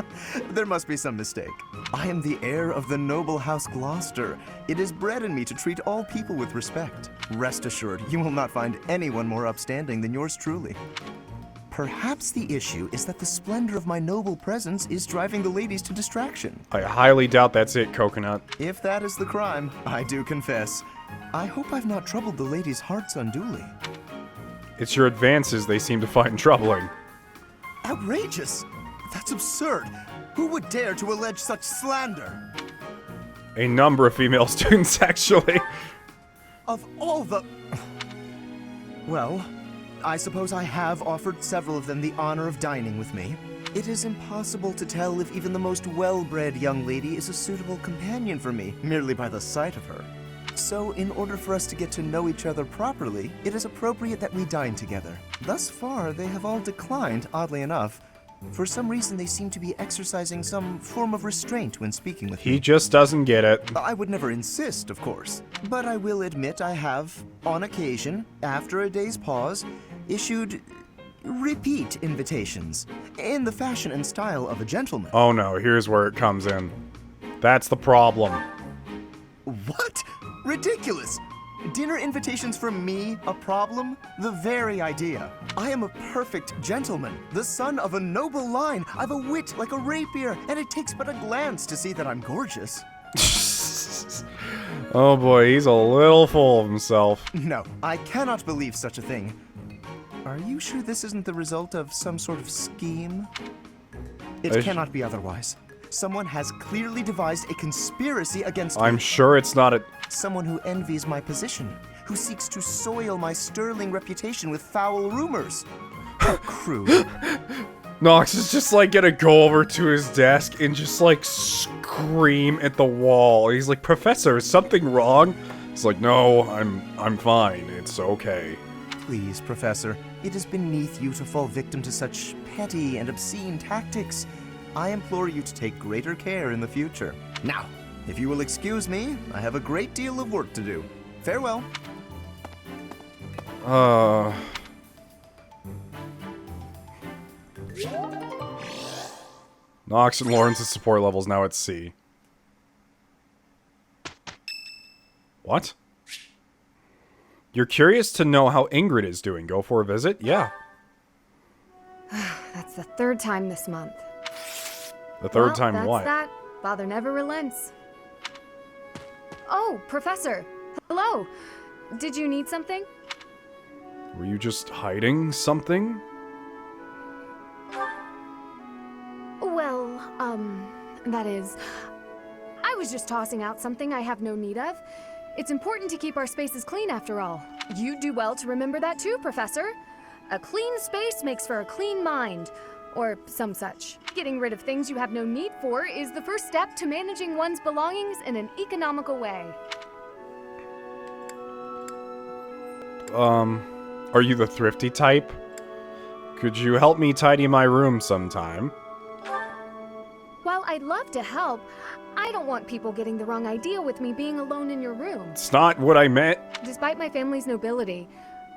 There must be some mistake. I am the heir of the noble house Gloucester. It is bred in me to treat all people with respect. Rest assured, you will not find anyone more upstanding than yours truly. Perhaps the issue is that the splendor of my noble presence is driving the ladies to distraction. I highly doubt that's it, Coconut. If that is the crime, I do confess. I hope I've not troubled the ladies' hearts unduly. It's your advances they seem to find troubling. Outrageous! That's absurd! Who would dare to allege such slander? A number of female students, actually. Of all the... Well, I suppose I have offered several of them the honor of dining with me. It is impossible to tell if even the most well-bred young lady is a suitable companion for me, merely by the sight of her. So, in order for us to get to know each other properly, it is appropriate that we dine together. Thus far, they have all declined, oddly enough. For some reason, they seem to be exercising some form of restraint when speaking with me. He just doesn't get it. I would never insist, of course. But I will admit I have, on occasion, after a day's pause, issued repeat invitations, in the fashion and style of a gentleman. Oh no, here's where it comes in. That's the problem. What? Ridiculous! Dinner invitations from me, a problem? The very idea. I am a perfect gentleman, the son of a noble line. I've a wit like a rapier, and it takes but a glance to see that I'm gorgeous. Oh boy, he's a little full of himself. No, I cannot believe such a thing. Are you sure this isn't the result of some sort of scheme? It cannot be otherwise. Someone has clearly devised a conspiracy against me. I'm sure it's not a... Someone who envies my position, who seeks to soil my sterling reputation with foul rumors. How crude. Nox is just like gonna go over to his desk and just like scream at the wall. He's like, Professor, is something wrong? He's like, no, I'm fine. It's okay. Please, Professor, it is beneath you to fall victim to such petty and obscene tactics. I implore you to take greater care in the future. Now, if you will excuse me, I have a great deal of work to do. Farewell. Nox and Lawrence's support level's now at C. What? You're curious to know how Ingrid is doing. Go for a visit? Yeah. That's the third time this month. The third Well, time that's what? that Father never relents. Oh, Professor! Hello! Did you need something? Were you just hiding something? Well, that is... I was just tossing out something I have no need of. It's important to keep our spaces clean after all. You'd do well to remember that too, Professor. A clean space makes for a clean mind, or some such. Getting rid of things you have no need for is the first step to managing one's belongings in an economical way. Are you the thrifty type? Could you help me tidy my room sometime? While I'd love to help, I don't want people getting the wrong idea with me being alone in your room. It's not what I meant. Despite my family's nobility,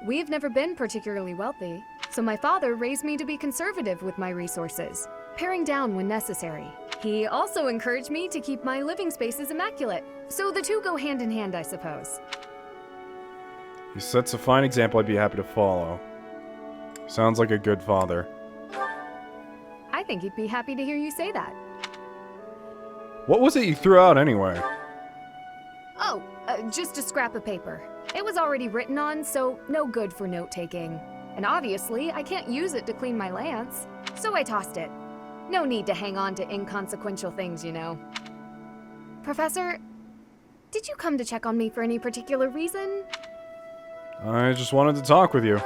we've never been particularly wealthy, so my father raised me to be conservative with my resources, paring down when necessary. He also encouraged me to keep my living spaces immaculate, so the two go hand in hand, I suppose. He sets a fine example I'd be happy to follow. Sounds like a good father. I think he'd be happy to hear you say that. What was it you threw out anyway? Oh, just a scrap of paper. It was already written on, so no good for note-taking. And obviously, I can't use it to clean my lance, so I tossed it. No need to hang on to inconsequential things, you know. Professor, did you come to check on me for any particular reason? I just wanted to talk with you.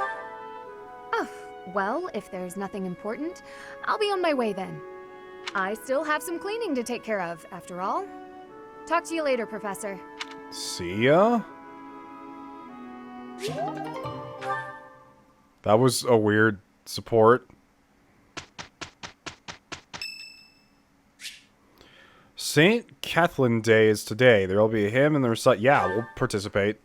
Oh, well, if there's nothing important, I'll be on my way then. I still have some cleaning to take care of, after all. Talk to you later, Professor. See ya? That was a weird support. St. Kathleen Day is today. There will be a hymn and the recite. Yeah, we'll participate.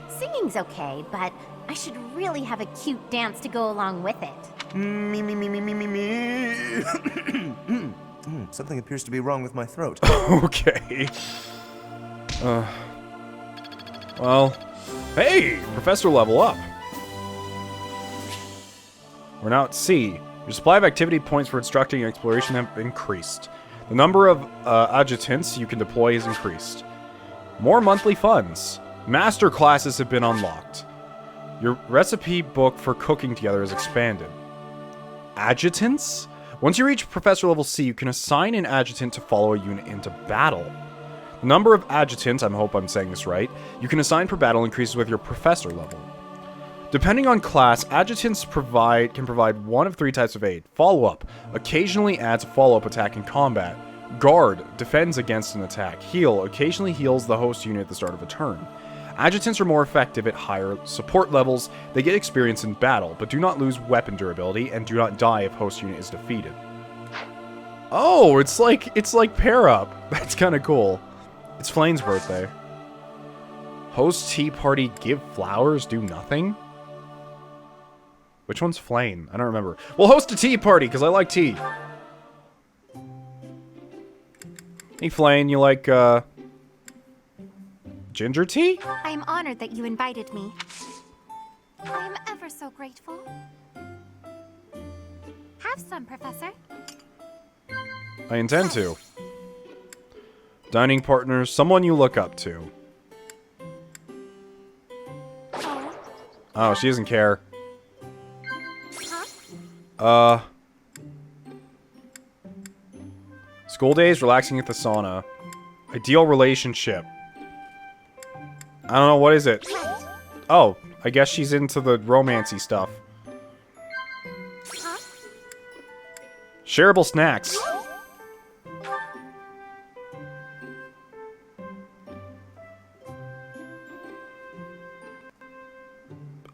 Singing's okay, but I should really have a cute dance to go along with it. Me. Something appears to be wrong with my throat. Okay. Well, hey, Professor level up. We're now at C. Your supply of activity points for instructing and exploration have increased. The number of adjutants you can deploy is increased. More monthly funds. Master classes have been unlocked. Your recipe book for cooking together is expanded. Adjutants? Once you reach Professor level C, you can assign an adjutant to follow a unit into battle. The number of adjutants, I hope I'm saying this right, you can assign per battle increases with your Professor level. Depending on class, adjutants can provide one of three types of aid. Follow-up occasionally adds a follow-up attack in combat. Guard defends against an attack. Heal occasionally heals the host unit at the start of a turn. Adjutants are more effective at higher support levels. They get experience in battle, but do not lose weapon durability and do not die if host unit is defeated. Oh, it's like pair up. That's kind of cool. It's Flane's birthday. Host tea party, give flowers, do nothing? Which one's Flane? I don't remember. We'll host a tea party, because I like tea. Hey, Flane, you like, ginger tea? I am honored that you invited me. I am ever so grateful. Have some, Professor. I intend to. Dining partners, someone you look up to. Oh, she doesn't care. School days, relaxing at the sauna. Ideal relationship. I don't know, what is it? Oh, I guess she's into the romancy stuff. Shareable snacks.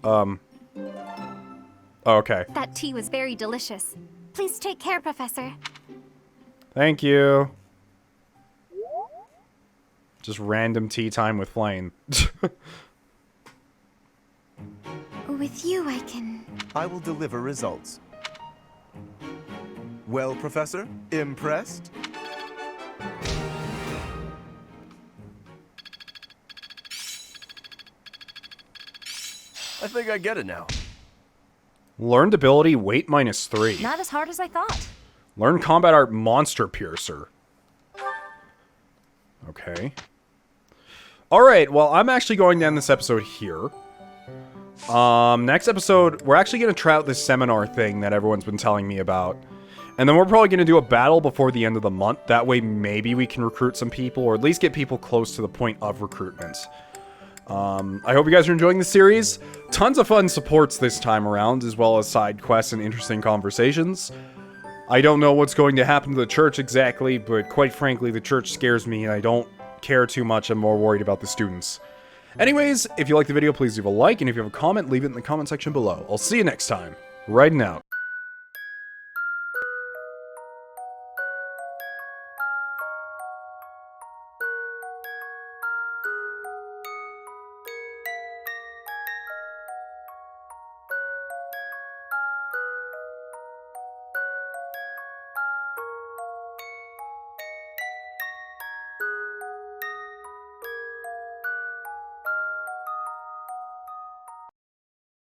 Oh, okay. That tea was very delicious. Please take care, Professor. Thank you. Just random tea time with Flane. With you, I can... I will deliver results. Well, Professor, impressed? I think I get it now. Learned ability, weight -3. Not as hard as I thought. Learn combat art, monster piercer. Okay. Alright, well, I'm actually going to end this episode here. Next episode, we're actually going to try out this seminar thing that everyone's been telling me about. And then we're probably going to do a battle before the end of the month. That way, maybe we can recruit some people, or at least get people close to the point of recruitment. I hope you guys are enjoying the series. Tons of fun supports this time around, as well as side quests and interesting conversations. I don't know what's going to happen to the church exactly, but quite frankly, the church scares me, and I don't care too much. I'm more worried about the students. Anyways, if you liked the video, please leave a like, and if you have a comment, leave it in the comment section below. I'll see you next time. Riding out.